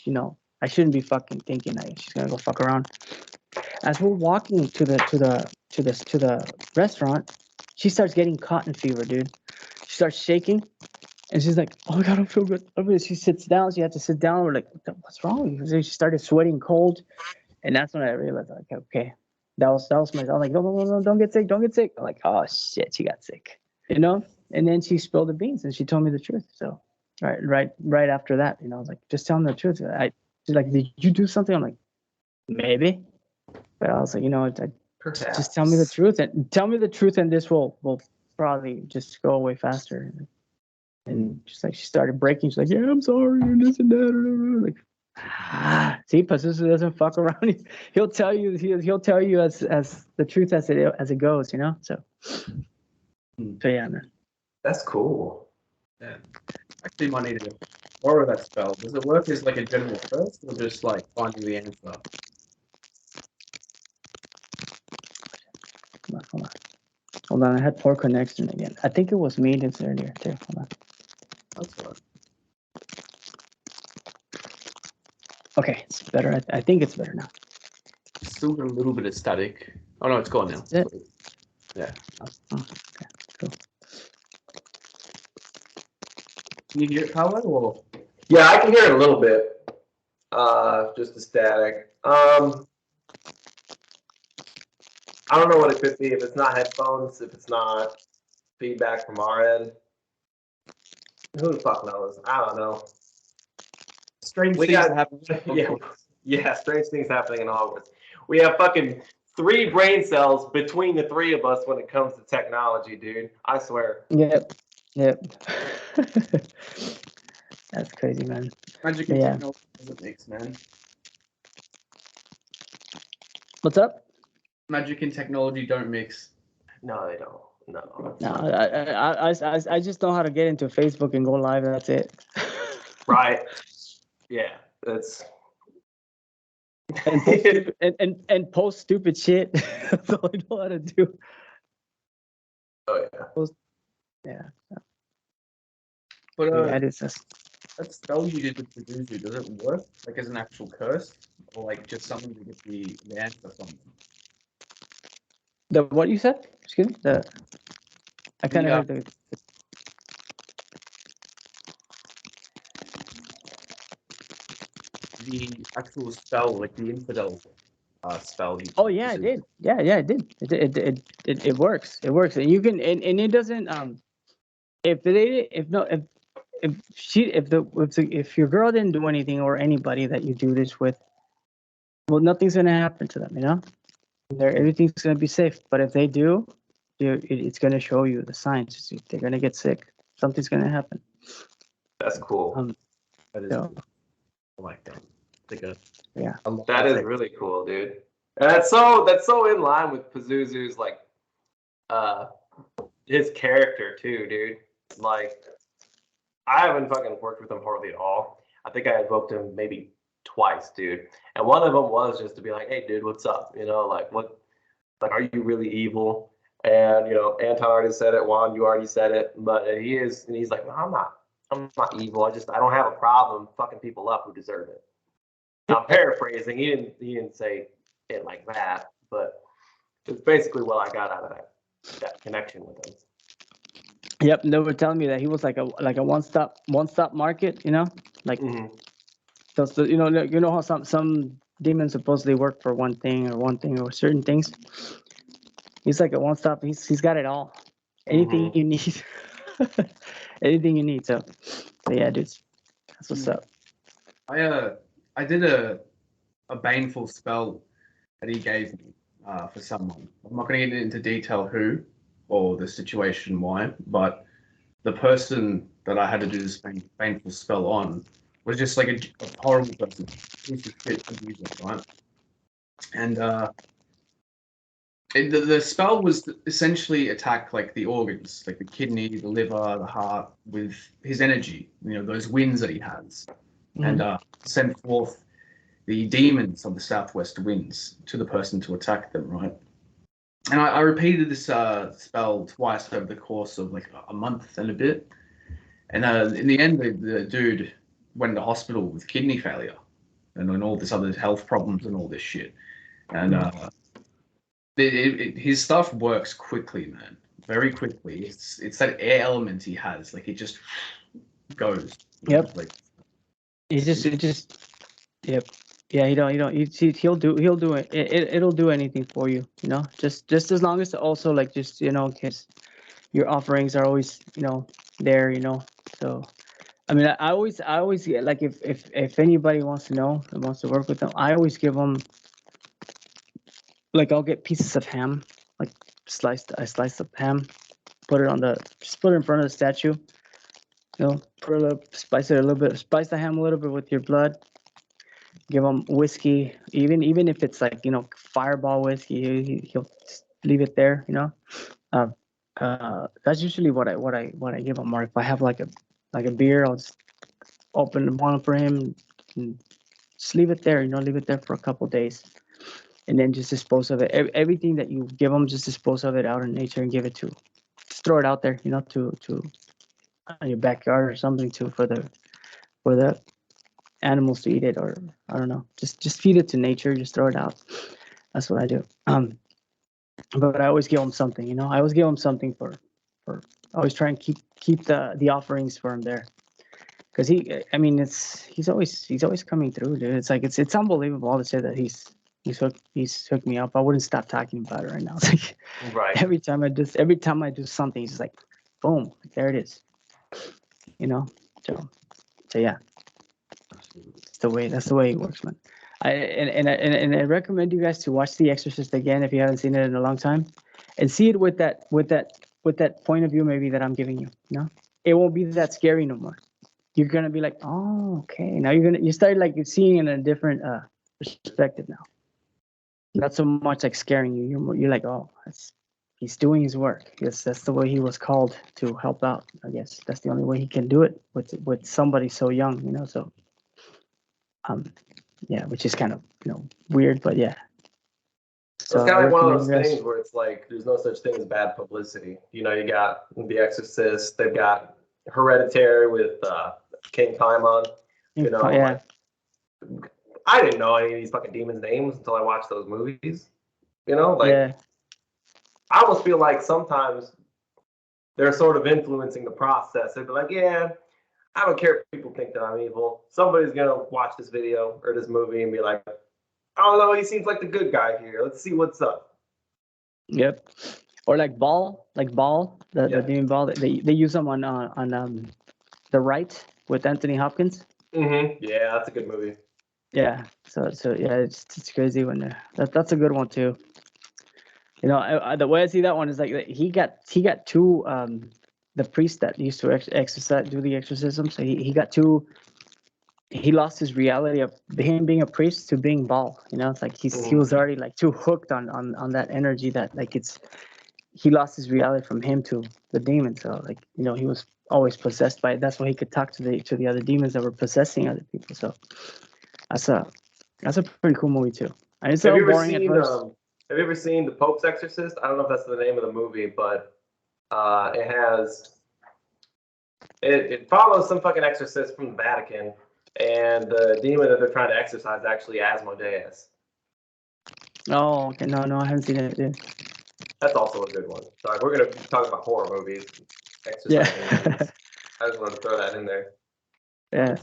[SPEAKER 2] I shouldn't be fucking thinking that she's gonna go fuck around. As we're walking to the restaurant, she starts getting cotton fever, dude. She starts shaking, and she's like, "Oh my god, I don't feel good." She sits down. She had to sit down. We're like, "What's wrong?" She started sweating cold, and that's when I realized, like, okay, that was my. I'm like, no, don't get sick, don't get sick. I'm like, oh shit, she got sick, And then she spilled the beans, and she told me the truth. So, right after that, I was like, just tell me the truth. She's like, did you do something? I'm like, maybe. But I was like, just tell me the truth and this will probably just go away faster. And just like she started breaking, she's like, yeah, I'm sorry, and this and that. Like, see, Pazuzu doesn't fuck around. He'll tell you as the truth as it goes, So yeah, man.
[SPEAKER 3] That's cool.
[SPEAKER 1] Yeah. Actually, might need to borrow that spell. Does it work as like a general curse, or just like finding the answer?
[SPEAKER 2] Hold on, I had poor connection again. I think it was me this earlier too. Hold on.
[SPEAKER 1] That's all right.
[SPEAKER 2] Okay, it's better. I think it's better now.
[SPEAKER 1] Still got a little bit of static. Oh no, it's gone now.
[SPEAKER 2] Yeah.
[SPEAKER 1] Yeah.
[SPEAKER 2] Oh, okay, cool.
[SPEAKER 1] Can you hear it, Paolo, or?
[SPEAKER 3] Yeah, I can hear it a little bit. Just the static. I don't know what it could be. If it's not headphones, if it's not feedback from our end, who the fuck knows? I don't know.
[SPEAKER 1] Strange things happen.
[SPEAKER 3] Yeah, strange things happening in Hogwarts. We have fucking 3 brain cells between the 3 of us when it comes to technology, dude. I swear.
[SPEAKER 2] Yep. That's crazy, man.
[SPEAKER 1] Magic and technology doesn't mix, man.
[SPEAKER 2] What's up?
[SPEAKER 1] Magic and technology don't mix.
[SPEAKER 3] No, they don't. No,
[SPEAKER 2] I just know how to get into Facebook and go live. That's it.
[SPEAKER 3] Right. Yeah, that's.
[SPEAKER 2] and post stupid shit. That's all I know how to do.
[SPEAKER 3] Oh yeah.
[SPEAKER 2] Yeah.
[SPEAKER 1] But
[SPEAKER 2] That is just.
[SPEAKER 1] that spell you did with Pazuzu, does it work like as an actual curse, or like just something to get the answer from them?
[SPEAKER 2] The what you said? Excuse me. I kind of heard
[SPEAKER 1] the actual spell, like the infidel spell.
[SPEAKER 2] Oh yeah, it did. Yeah, it did. It works. It works, and you can and it doesn't if your girl didn't do anything or anybody that you do this with, well, nothing's gonna happen to them. Everything's gonna be safe. But if they do, it's gonna show you the signs. They're gonna get sick. Something's gonna happen.
[SPEAKER 3] That's cool.
[SPEAKER 1] That is cool. I like that.
[SPEAKER 3] That is really cool, dude. And that's so in line with Pazuzu's like his character too, dude. Like I haven't fucking worked with him hardly at all. I think I invoked him maybe twice, dude. And one of them was just to be like, hey dude, what's up? Are you really evil? And Anton already said it, Juan, you already said it, but he's like, no, I'm not evil. I don't have a problem fucking people up who deserve it. I'm paraphrasing. He didn't say it like that, but it's basically what I got out of that connection with him.
[SPEAKER 2] Yep, they were telling me that he was like a one stop market, like so you know how some demons supposedly work for one thing or certain things. He's like a one stop. He's got it all. Anything you need, anything you need. So yeah, dudes, that's what's up.
[SPEAKER 1] I did a baneful spell that he gave me for someone. I'm not going to get into detail who or the situation why, but the person that I had to do this baneful spell on was just like a horrible person, piece of shit abuser, right? And The spell was essentially attack like the organs, like the kidney, the liver, the heart, with his energy. Those winds that he has, and send forth the demons of the southwest winds to the person to attack them. Right. And I repeated this spell twice over the course of like a month and a bit. And in the end, the dude went to hospital with kidney failure and all this other health problems and all this shit. And his stuff works quickly, man. Very quickly. It's that air element he has. Like it just goes.
[SPEAKER 2] Yep.
[SPEAKER 1] Like,
[SPEAKER 2] Yep. Yeah, he'll do it. It'll do anything for you, just as long as also like just, because your offerings are always, there, so I mean, I always get like if anybody wants to know and wants to work with them, I always give them like I'll get pieces of ham, like I slice up ham, put it in front of the statue, spice the ham a little bit with your blood. Give them whiskey, even if it's like Fireball whiskey, he'll just leave it there. That's usually what I give him. Or if I have like a beer, I'll just open one for him and just leave it there. Leave it there for a couple days, and then just dispose of it. Everything that you give them, just dispose of it out in nature and just throw it out there. To your backyard or something for the animals to eat it, or I don't know, just feed it to nature, just throw it out. That's what I do. But I always give them something, I always give them something for I always try and keep the offerings for him there, because he's always coming through, dude. It's like it's unbelievable to say that he's hooked me up. I wouldn't stop talking about it right now. It's like
[SPEAKER 3] Right.
[SPEAKER 2] every time I do something, he's like boom, there it is. So yeah. That's the way it works, man. I recommend you guys to watch The Exorcist again if you haven't seen it in a long time, and see it with that point of view maybe that I'm giving you. It won't be that scary no more. You're gonna be like, oh, okay. Now you start like seeing it in a different perspective now. Not so much like scaring you. You're like, oh, he's doing his work. Yes, that's the way he was called to help out. I guess that's the only way he can do it with somebody so young. So. Yeah, which is kind of weird, but yeah.
[SPEAKER 3] So it's kind of like one of those things where it's like there's no such thing as bad publicity. You got The Exorcist, they've got Hereditary with King Paimon.
[SPEAKER 2] Yeah.
[SPEAKER 3] Like, I didn't know any of these fucking demons' names until I watched those movies.
[SPEAKER 2] Yeah.
[SPEAKER 3] I almost feel like sometimes they're sort of influencing the process. They'd be like, yeah, I don't care if people think that I'm evil. Somebody's going to watch this video or this movie and be like, oh, no, he seems like the good guy here. Let's see what's up.
[SPEAKER 2] Yep. Or like Ball, the demon Ball. They use them on The Right with Anthony Hopkins.
[SPEAKER 3] Mm-hmm. Yeah, that's a good movie.
[SPEAKER 2] Yeah. So yeah, it's crazy when that's a good one too. The way I see that one is like he got two the priest that used to do the exorcism. So he got two. He lost his reality of him being a priest to being Baal. It's like he was already like too hooked on that energy that like he lost his reality from him to the demon. So like he was always possessed by it. That's why he could talk to the other demons that were possessing other people. So that's a pretty cool movie too. And it's so boring at first.
[SPEAKER 3] Have you ever seen The Pope's Exorcist? I don't know if that's the name of the movie, but it follows some fucking exorcist from the Vatican, and the demon that they're trying to exorcise is actually Asmodeus.
[SPEAKER 2] Oh, okay. No, I haven't seen it, dude.
[SPEAKER 3] That's also a good one. Sorry, we're gonna talk about horror movies. Exorcising. I just wanted to throw that in there.
[SPEAKER 2] Yeah.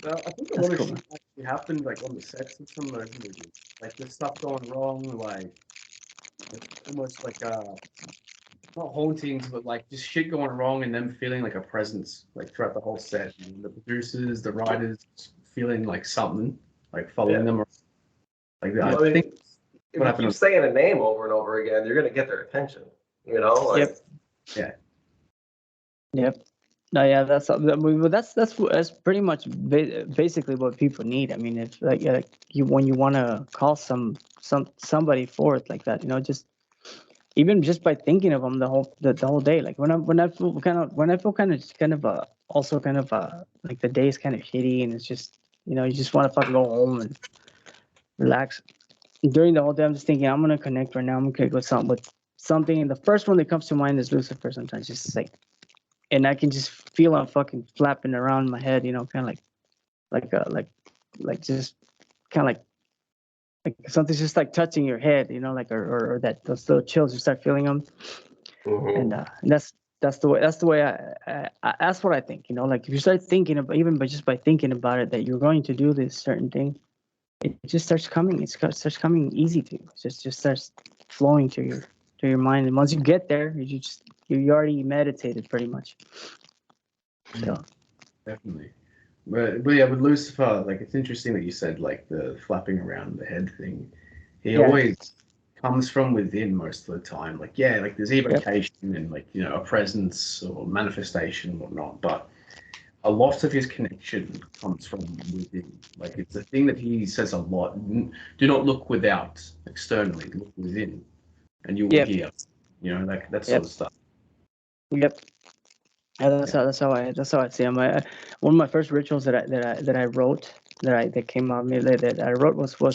[SPEAKER 1] I think a lot of shit actually happened like on the sets of some of those movies. Like there's stuff going wrong, like almost like not hauntings, but like just shit going wrong and them feeling like a presence like throughout the whole set. And the producers, the writers feeling like something, like following them. Like that. I think
[SPEAKER 3] if you keep saying a name over and over again, you're gonna get their attention.
[SPEAKER 2] Yep.
[SPEAKER 1] Yeah.
[SPEAKER 2] Yep. No, yeah, that's pretty much basically what people need. I mean, it's like when you want to call somebody forth like that, just even just by thinking of them the whole day. Like when I feel kind of also kind of like the day is kind of shitty and it's just you just want to fucking go home and relax. During the whole day, I'm just thinking I'm gonna connect right now. I'm gonna go with something, and the first one that comes to mind is Lucifer. Sometimes just like, and I can just feel him fucking flapping around my head, kind of like just kind of like something's just like touching your head, like or that those little chills, you start feeling them, and that's the way I that's what I think, like if you start thinking about, even by just by thinking about it, that you're going to do this certain thing, it just starts coming. It starts coming easy to you. It just starts flowing to your mind, and once you get there, you already meditated pretty much. So
[SPEAKER 1] Definitely. But yeah, with Lucifer, like it's interesting that you said like the flapping around the head thing. He always comes from within most of the time. Like like there's evocation and like a presence or manifestation and whatnot, but a lot of his connection comes from within. Like it's a thing that he says a lot. Do not look without externally, look within, and you will hear. Like that sort of stuff.
[SPEAKER 2] Yep. Yeah, that's how I see them. One of my first rituals that I wrote that came out of me that I wrote was for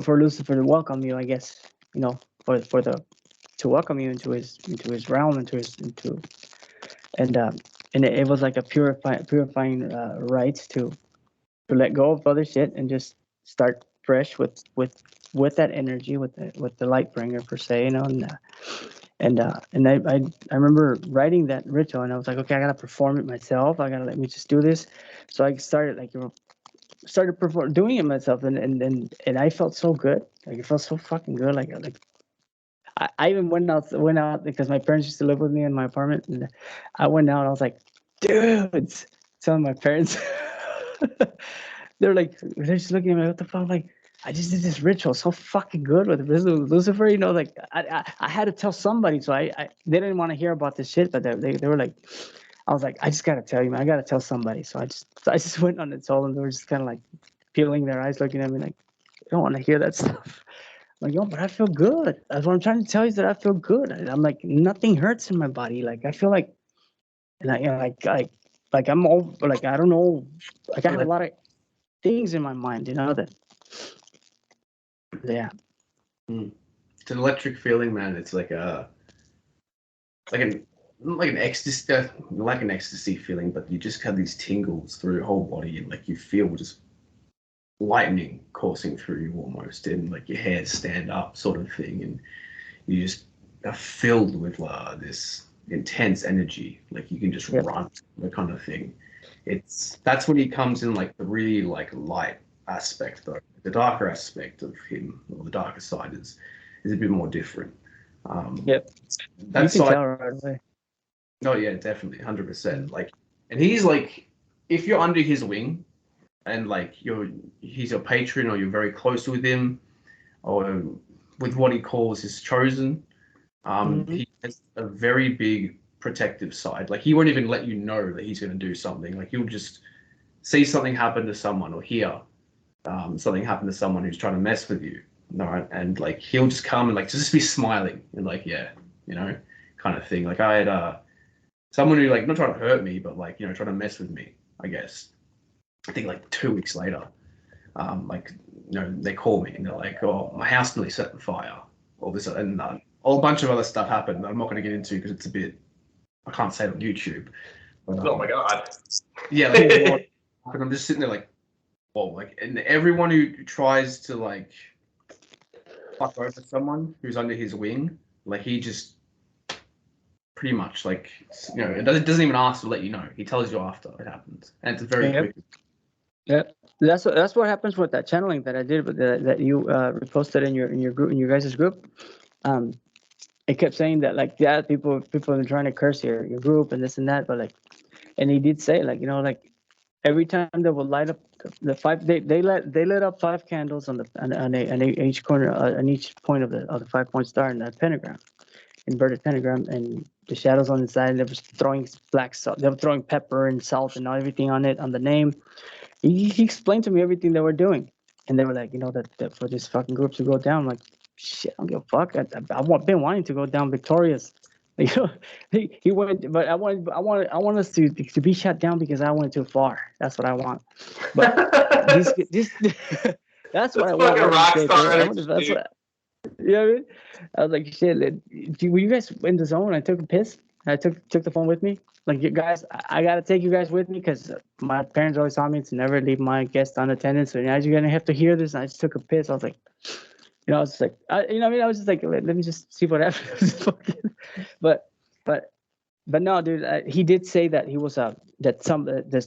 [SPEAKER 2] Lucifer to welcome you, I guess, to welcome you into his realm, into and it was like a purifying rite to let go of other shit and just start fresh with that energy, with the light bringer per se, and I remember writing that ritual, and I was like, okay, I gotta perform it myself. I gotta let me just do this. So I started doing it myself, and I felt so good. Like it felt so fucking good. Like I even went out because my parents used to live with me in my apartment, and I went out. And I was like, dudes, telling my parents. They're just looking at me. What the fuck? I'm like, I just did this ritual so fucking good with Lucifer. Like I had to tell somebody. So they didn't want to hear about this shit, but they were like, I was like, I just gotta tell you, man. I gotta tell somebody. So I just went on and told them. They were just kind of like peeling their eyes, looking at me like, I don't want to hear that stuff. I'm like, yo, but I feel good. That's what I'm trying to tell you, is that I feel good. I'm like, nothing hurts in my body. Like I feel like, and like I'm all like, I don't know. Like I have a lot of things in my mind, that. Yeah.
[SPEAKER 1] It's an electric feeling, man. It's like an ecstasy feeling, but you just have these tingles through your whole body, and like you feel just lightning coursing through you almost, and like your hairs stand up, sort of thing, and you just are filled with this intense energy. Like you can just run, the kind of thing. That's when he comes in, like the really like light aspect, though. The darker aspect of him, or the darker side, is a bit more different.
[SPEAKER 2] Yep.
[SPEAKER 1] That
[SPEAKER 2] you can
[SPEAKER 1] side,
[SPEAKER 2] tell right away.
[SPEAKER 1] Oh yeah, definitely, 100%. Like, and he's like, if you're under his wing, and like he's your patron, or you're very close with him, or with what he calls his chosen, he has a very big protective side. Like he won't even let you know that he's going to do something. Like he'll just see something happen to someone, or hear something happen to someone who's trying to mess with you. Right? And like he'll just come and like just be smiling and like, yeah, kind of thing. Like I had someone who like not trying to hurt me, but like trying to mess with me, I guess. I think like 2 weeks later, they call me and they're like, oh, my house nearly set on fire. All this and a whole bunch of other stuff happened that I'm not going to get into because it's a bit, I can't say it on YouTube. But,
[SPEAKER 3] oh my God.
[SPEAKER 1] Yeah, like, I'm just sitting there like, whoa, like, and everyone who tries to like fuck over someone who's under his wing, like he just pretty much like, it doesn't even ask to let you know. He tells you after it happens, and it's very quick.
[SPEAKER 2] Yeah, that's what happens with that channeling that I did, but that you reposted in your group, in your guys' group. It kept saying that like, yeah, people have been trying to curse your group and this and that, but like, and he did say like, like every time they would light up the five, they lit up 5 candles on each corner, on each point of the 5-point star in that pentagram, inverted pentagram, and the shadows on the side. And they were throwing black salt. They were throwing pepper and salt and everything on it, on the name. He explained to me everything they were doing, and they were like, that for this fucking group to go down. I'm like, shit, I don't give a fuck. I've been wanting to go down victorious. He went, but I want us to be shut down because I went too far. That's what I want. But this that's what I want.
[SPEAKER 3] Fucking rock star
[SPEAKER 2] That's
[SPEAKER 3] energy.
[SPEAKER 2] what. You know what I mean? I was like, shit. Were you guys in the zone? I took a piss. I took the phone with me. Like, you guys, I gotta take you guys with me because my parents always taught me to never leave my guests unattended. So now you're gonna have to hear this. And I just took a piss. I was like, I was just like, I was just like, let me just see what happens. but no, dude. He did say that he was that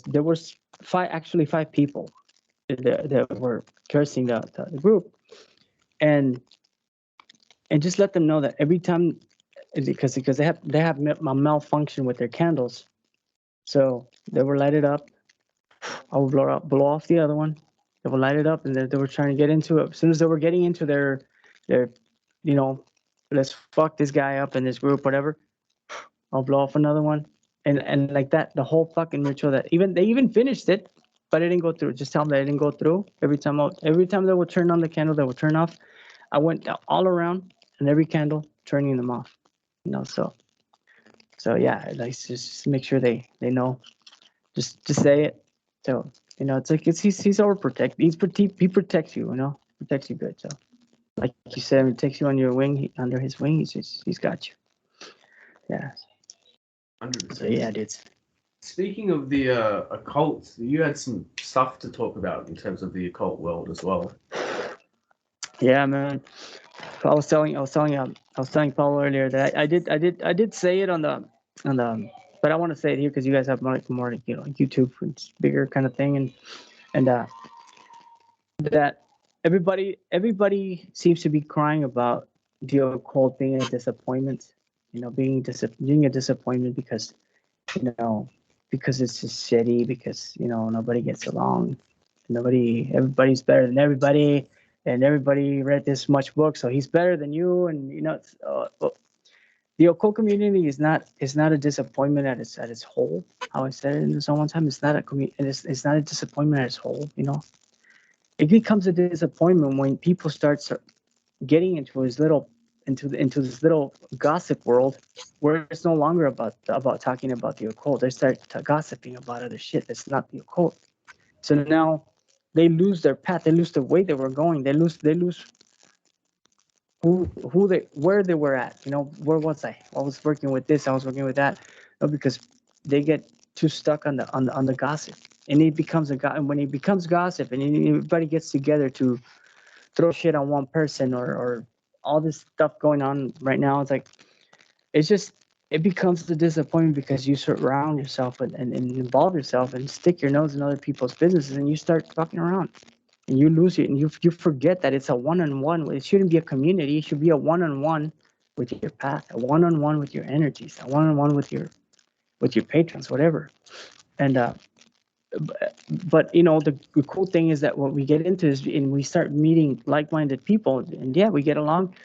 [SPEAKER 2] there was five people that were cursing the group, and just let them know that every time, because they have a malfunction with their candles, so they were lighted up. I would blow off the other one. They would light it up, and they were trying to get into it. As soon as they were getting into their, let's fuck this guy up in this group, whatever. I'll blow off another one, and like that, the whole fucking ritual. That they even finished it, but it didn't go through. Just tell them that it didn't go through. Every time they would turn on the candle, they would turn off. I went all around, and every candle turning them off. So yeah, like just make sure they know. Just say it. So it's like he's overprotect. He protects you. Protects you good. So like you said, he takes you on your wing, under his wing. He's got you. Yeah.
[SPEAKER 1] 100%.
[SPEAKER 2] So yeah, dude.
[SPEAKER 1] Speaking of the occult, you had some stuff to talk about in terms of the occult world as well.
[SPEAKER 2] Yeah, man. I was telling Paul earlier that I did say it on the, but I want to say it here because you guys have more YouTube, it's bigger kind of thing, and that everybody seems to be crying about the occult being a disappointment, being a disappointment because because it's just shitty, because nobody gets along, everybody's better than everybody, and everybody read this much book, so he's better than you, and the occult community is not a disappointment at its whole. How I said it in the zone one time, it's not a disappointment at its whole. It becomes a disappointment when people start getting into this little gossip world where it's no longer about talking about the occult. They start gossiping about other shit that's not the occult. So now they lose their path. They lose the way they were going. They lose where they were at. Where was I? I was working with this. I was working with that. Because they get too stuck on the gossip, and it becomes and when it becomes gossip, and everybody gets together to throw shit on one person or all this stuff going on right now. It's like it becomes a disappointment because you surround yourself and involve yourself and stick your nose in other people's businesses, and you start fucking around. And you lose it, and you forget that it's a one-on-one. It shouldn't be a community. It should be a one-on-one with your path, a one-on-one with your energies, a one-on-one with your patrons, whatever. And but the cool thing is that what we get into is, and we start meeting like-minded people, and yeah, we get along.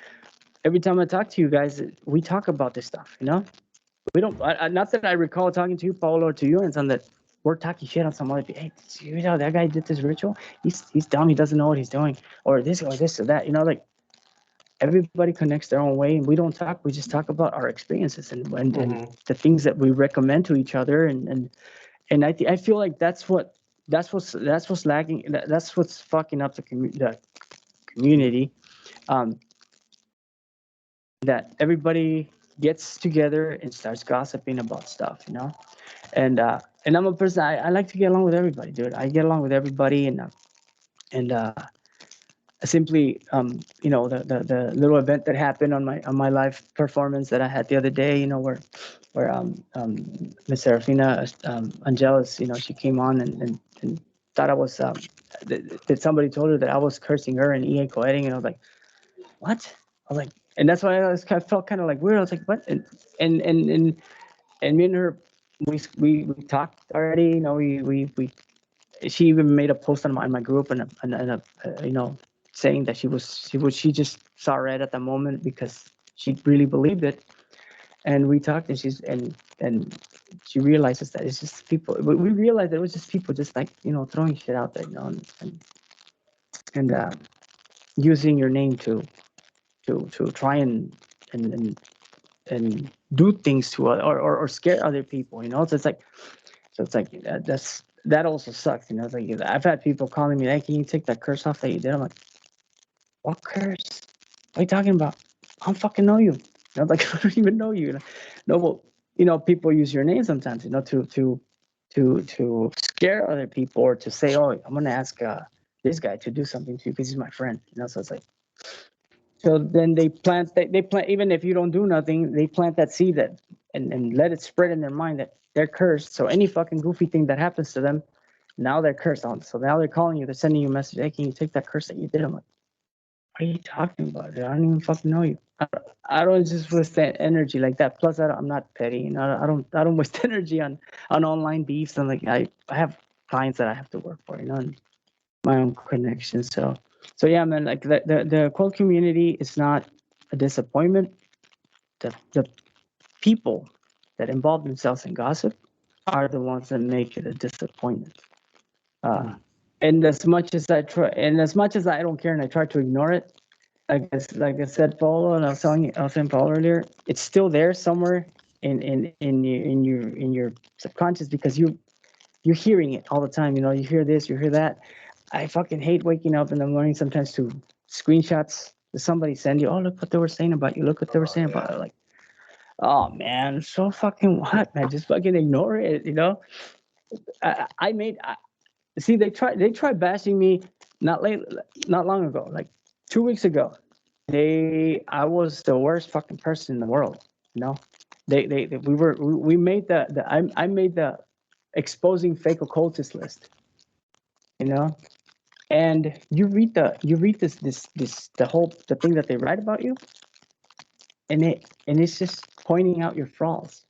[SPEAKER 2] Every time I talk to you guys, we talk about this stuff. We don't. Not that I recall talking to you, Paolo, or to you, and something that we're talking shit on some other people. Hey, that guy did this ritual. He's dumb. He doesn't know what he's doing, or this or that. Like everybody connects their own way, and we don't talk. We just talk about our experiences and the things that we recommend to each other, and I feel like that's what's lacking. That's what's fucking up the community. That everybody gets together and starts gossiping about stuff, and I'm a person, I like to get along with everybody, dude. I get along with everybody, and simply the little event that happened on my live performance that I had the other day, where Miss Serafina Angelis, she came on and thought I was that somebody told her that I was cursing her and EA co-editing, and I was like, what? I was like, and that's why I felt kind of like weird. I was like, what? And me and her, we talked already. We she even made a post on my group and saying that she just saw red at the moment because she really believed it. And we talked, and and she realizes that it's just people. We realized that it was just people just like throwing shit out there, and using your name to try and do things to or scare other people, you know. So it's like that also sucks, you know. It's like I've had people calling me, hey, can you take that curse off that you did? I'm like, what curse? What are you talking about? I don't fucking know you. You know, like I don't even know you. You know? No, well, you know, people use your name sometimes, you know, to scare other people or to say, oh, I'm gonna ask this guy to do something to you because he's my friend, you know. So it's like, so then they plant even if you don't do nothing, they plant that seed that and let it spread in their mind that they're cursed. So any fucking goofy thing that happens to them, now they're cursed on. So now they're calling you, they're sending you a message, hey, can you take that curse that you did? I'm like, what are you talking about, dude? I don't even fucking know you. I don't just waste energy like that. Plus, I'm not petty. You know, I don't waste energy on online beefs. And like I have clients that I have to work for. You know, and my own connections. So yeah, man. Like the occult community is not a disappointment. The people that involve themselves in gossip are the ones that make it a disappointment. And as much as I try, and as much as I don't care, and I try to ignore it, like I said, Paulo, and I was saying Paulo earlier, it's still there somewhere in your subconscious because you're hearing it all the time. You know, you hear this, you hear that. I fucking hate waking up in the morning sometimes to screenshots that somebody send you. Oh, look what they were saying about you. Look what they were saying about it. Like, oh man, so fucking what, man? Just fucking ignore it. You know, see they tried bashing me not long ago, like 2 weeks ago. I was the worst fucking person in the world, you know. We made I made the exposing fake occultist list, you know. And you read this the thing that they write about you, and it's just pointing out your flaws.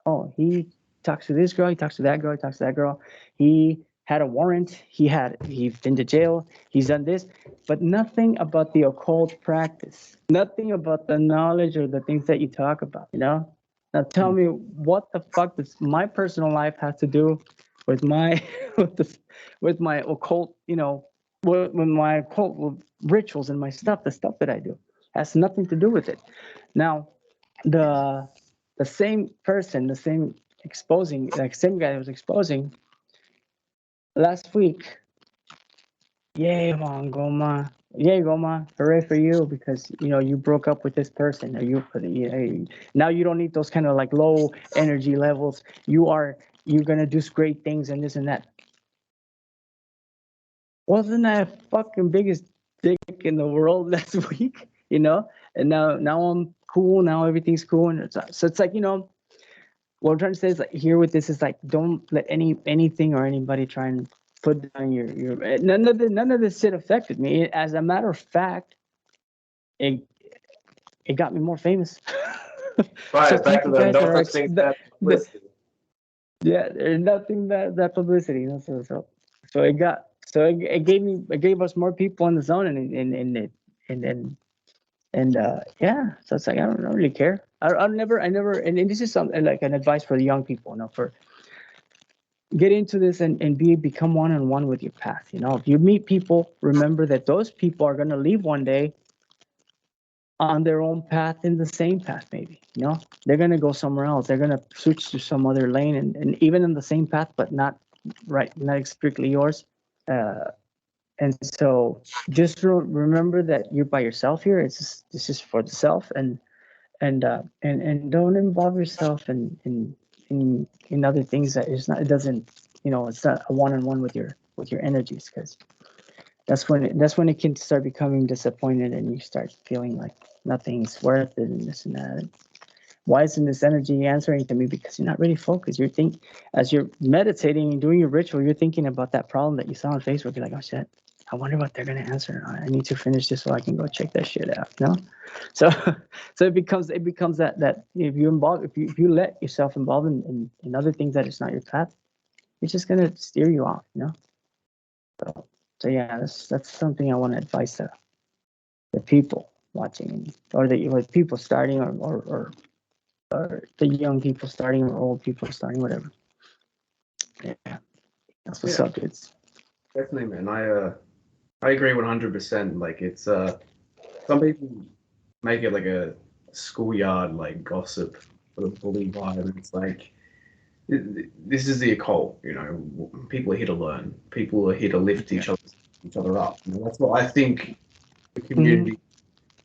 [SPEAKER 2] Oh, he talks to this girl, he talks to that girl, he talks to that girl. He had a warrant, he's been to jail, he's done this, but nothing about the occult practice, nothing about the knowledge or the things that you talk about, you know? Now tell me, what the fuck does my personal life have to do with my with my occult, you know, with my occult rituals and my stuff, the stuff that I do has nothing to do with it. Now, the same person, the same exposing, like same guy that was exposing last week. Yay, Juan, Goma. Yay, Goma. Hooray for you, because you know you broke up with this person. Or now you don't need those kind of like low energy levels. You're gonna do great things and this and that. Wasn't that fucking biggest dick in the world last week? You know? And now I'm cool. Now everything's cool. And so it's like, you know, what I'm trying to say is like here with this is like, don't let anything or anybody try and put down your none of this shit affected me. As a matter of fact, it got me more famous.
[SPEAKER 3] Right,
[SPEAKER 2] So
[SPEAKER 3] back
[SPEAKER 2] thank
[SPEAKER 3] to
[SPEAKER 2] you
[SPEAKER 3] the
[SPEAKER 2] guys
[SPEAKER 3] no
[SPEAKER 2] that are
[SPEAKER 3] such thing as publicity.
[SPEAKER 2] yeah, there's nothing that publicity, you know. So it gave us more people in the zone, and yeah. So it's like I don't really care. I never, and this is something like an advice for the young people, you know, for get into this and become one-on-one with your path. You know, if you meet people, remember that those people are gonna leave one day on their own path, in the same path, maybe. You know, they're gonna go somewhere else. They're gonna switch to some other lane, and even in the same path, but not strictly yours. And so just remember that you're by yourself here. This is for the self, and don't involve yourself in other things that is not. It doesn't. You know, it's not a one-on-one with your energies, because that's when it can start becoming disappointed, and you start feeling like nothing's worth it and this and that. Why isn't this energy answering to me? Because you're not really focused. As you're meditating and doing your ritual, you're thinking about that problem that you saw on Facebook. You're like, oh shit, I wonder what they're gonna answer. I need to finish this so I can go check that shit out. You know? So it becomes that if you let yourself involve in other things that is not your path, it's just gonna steer you off. You know? So yeah, that's something I want to advise the people watching, or the people starting, or the young people starting, or old people starting, whatever. Yeah, that's what's up, kids.
[SPEAKER 1] Definitely, man. I agree 100%. Like it's some people make it like a schoolyard like gossip sort of bully vibe, and it's like this is the occult. You know, people are here to learn. People are here to lift each other up. And that's what I think the community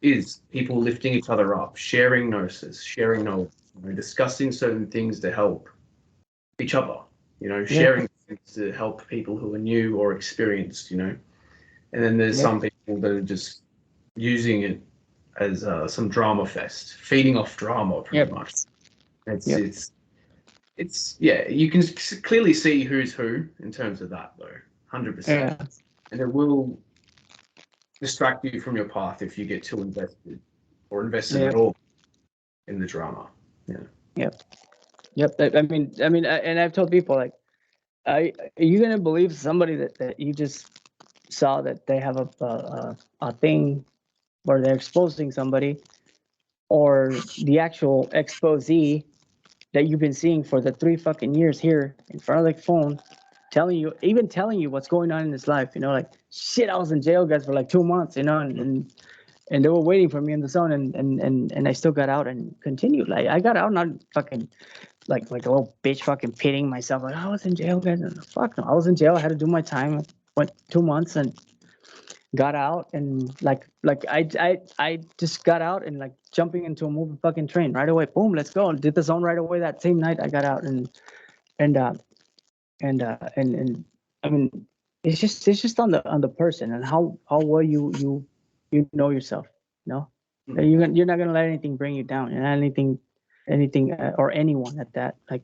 [SPEAKER 1] is. People lifting each other up, sharing gnosis, sharing knowledge, you know, discussing certain things to help each other. You know, sharing things to help people who are new or experienced. You know, and then there's some people that are just using it as some drama fest, feeding off drama pretty much. It's yeah, you can clearly see who's who in terms of that though, 100%.
[SPEAKER 2] Yeah.
[SPEAKER 1] And it will distract you from your path if you get too invested or invested at all in the drama. Yeah.
[SPEAKER 2] Yep. I mean, and I've told people like, are you gonna believe somebody that you just saw that they have a thing where they're exposing somebody, or the actual exposee that you've been seeing for the 3 fucking years here in front of the phone, telling you what's going on in his life, you know, like shit, I was in jail, guys, for like 2 months, you know, and they were waiting for me in the zone, and I still got out and continued. Like I got out, not fucking like a little bitch, fucking pitying myself, like I was in jail, guys. And fuck no, I was in jail. I had to do my time. Went 2 months and got out, and like I just got out and like jumping into a moving fucking train right away. Boom, let's go. And did the zone right away that same night I got out, and I mean, it's just on the person and how well you know yourself, you know. You're not gonna let anything bring you down, and anything or anyone at that like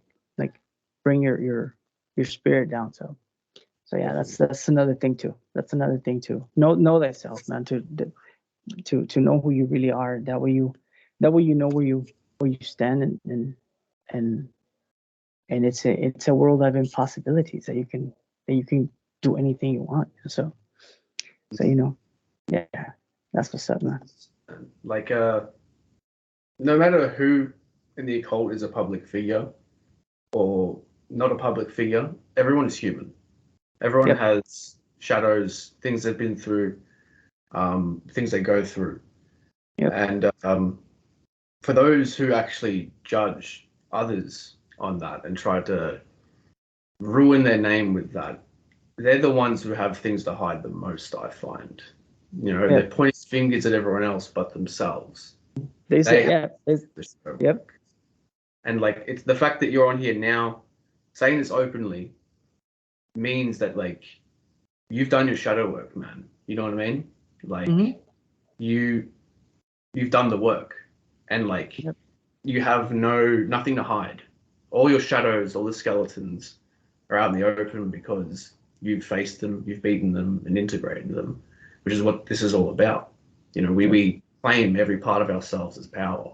[SPEAKER 2] bring your spirit down. So yeah, that's another thing too. That's another thing too. Know thyself, man. To know who you really are. That way you know where you stand, and it's a world of impossibilities that you can do anything you want. So you know, yeah, that's what's up, man.
[SPEAKER 1] Like no matter who in the occult is a public figure or not a public figure, everyone is human. Everyone has shadows, things they've been through, things they go through. And for those who actually judge others on that and try to ruin their name with that, they're the ones who have things to hide the most, I find. You know, they point fingers at everyone else but themselves.
[SPEAKER 2] They say,
[SPEAKER 1] And like, it's the fact that you're on here now saying this openly means that like you've done your shadow work, man. You know what I mean? Like you've done the work, and like you have nothing to hide. All your shadows, all the skeletons are out in the open because you've faced them, you've beaten them, and integrated them, which is what this is all about. You know, we claim every part of ourselves as power,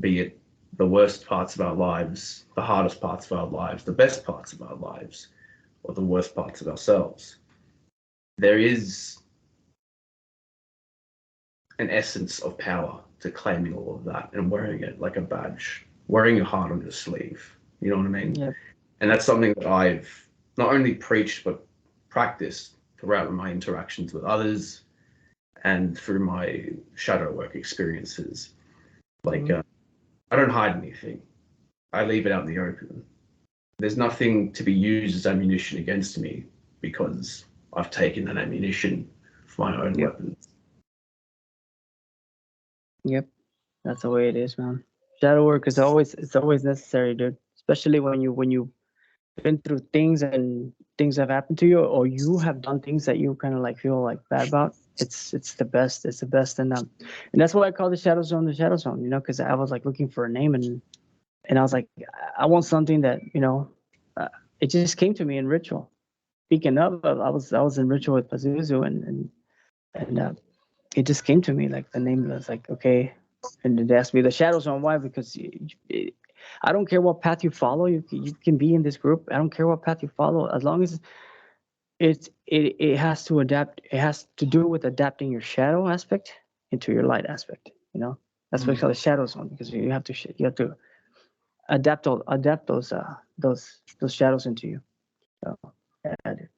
[SPEAKER 1] be it the worst parts of our lives, the hardest parts of our lives, the best parts of our lives, or the worst parts of ourselves. There is an essence of power to claiming all of that and wearing it like a badge, wearing your heart on your sleeve. You know what I mean?
[SPEAKER 2] Yep.
[SPEAKER 1] And that's something that I've not only preached but practiced throughout my interactions with others and through my shadow work experiences. Like, I don't hide anything. I leave it out in the open. There's nothing to be used as ammunition against me because I've taken that ammunition for my own weapons.
[SPEAKER 2] Yep, that's the way it is, man. Shadow work is always necessary, dude. Especially when you've been through things and things have happened to you, or you have done things that you kind of like feel like bad about. It's the best. It's the best, and that's why I call the shadow zone the shadow zone. You know, because I was like looking for a name, and I was like, I want something that, you know, it just came to me in ritual. Speaking of, I was in ritual with Pazuzu, and it just came to me like the name was like, okay, and they asked me the shadow zone. Why? Because I don't care what path you follow. You can be in this group. I don't care what path you follow, as long as it has to adapt. It has to do with adapting your shadow aspect into your light aspect. You know, that's what I call the shadow zone, because you have to adapt those shadows into you. So yeah, dude.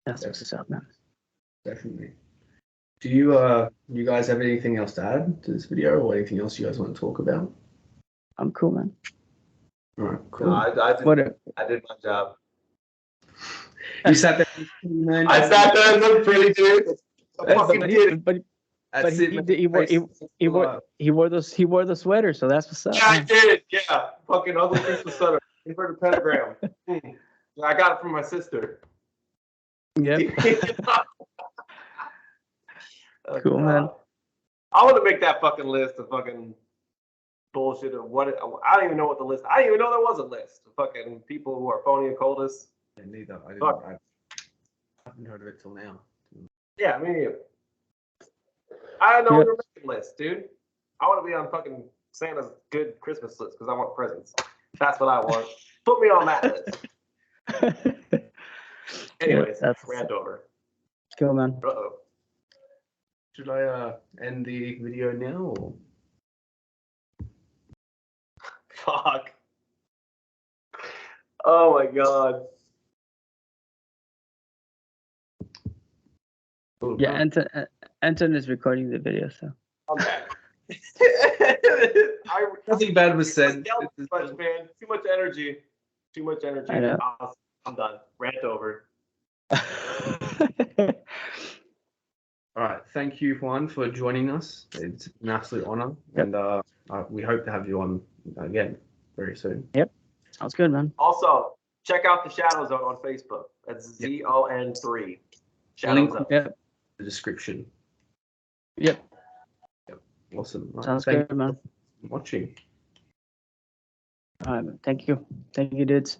[SPEAKER 2] That's what's up, man.
[SPEAKER 1] Definitely. Do you guys have anything else to add to this video, or anything else you guys want to talk about?
[SPEAKER 2] I'm cool, man.
[SPEAKER 1] All right,
[SPEAKER 3] No,
[SPEAKER 1] cool.
[SPEAKER 3] I did my job.
[SPEAKER 1] You sat there. Man,
[SPEAKER 3] I sat there and looked pretty, dude. I fucking did it.
[SPEAKER 2] But
[SPEAKER 1] That's
[SPEAKER 2] he,
[SPEAKER 1] it, man.
[SPEAKER 2] did- he wore the sweater, so that's what's up.
[SPEAKER 3] Yeah, I did. Yeah, fucking ugly Christmas sweater. Inverted pentagram. I got it from my sister.
[SPEAKER 2] Yep.
[SPEAKER 3] Oh,
[SPEAKER 2] Cool,
[SPEAKER 3] God.
[SPEAKER 2] man.
[SPEAKER 3] I want to make that fucking list of fucking bullshit of what I don't even know what the list. I didn't even know there was a list of fucking people who are phony occultists.
[SPEAKER 1] Yeah, neither.
[SPEAKER 3] Fuck.
[SPEAKER 1] I haven't heard of it till now.
[SPEAKER 3] Yeah, me neither. I don't know
[SPEAKER 2] Yep.
[SPEAKER 3] your making list, dude. I want to be on fucking Santa's good Christmas list because I want presents. That's what I want. Put me on that list. Anyways,
[SPEAKER 2] that's
[SPEAKER 3] rant over.
[SPEAKER 2] cool, man.
[SPEAKER 3] Uh-oh.
[SPEAKER 1] Should I end the video now? Or?
[SPEAKER 3] Fuck. Oh my god.
[SPEAKER 1] Cool.
[SPEAKER 2] Yeah, Anton is recording the video, so.
[SPEAKER 3] I'm back.
[SPEAKER 1] Nothing bad was
[SPEAKER 3] I
[SPEAKER 1] said.
[SPEAKER 3] yelled too much, man. Too much energy. Too much energy.
[SPEAKER 2] I know.
[SPEAKER 3] I'm done. Rant over.
[SPEAKER 1] All right. Thank you, Juan, for joining us. It's an absolute honor.
[SPEAKER 2] Yep.
[SPEAKER 1] And we hope to have you on again very soon.
[SPEAKER 2] Yep. Sounds good, man.
[SPEAKER 3] Also, check out the Shadow Zone on Facebook. That's ZON3. Shadow
[SPEAKER 1] Link
[SPEAKER 3] Zone.
[SPEAKER 2] Yep.
[SPEAKER 1] the description.
[SPEAKER 2] Yep.
[SPEAKER 1] Awesome. All right,
[SPEAKER 2] Sounds
[SPEAKER 1] thank
[SPEAKER 2] good, man.
[SPEAKER 1] you for watching.
[SPEAKER 2] All right, man. Thank you. Thank you, dudes.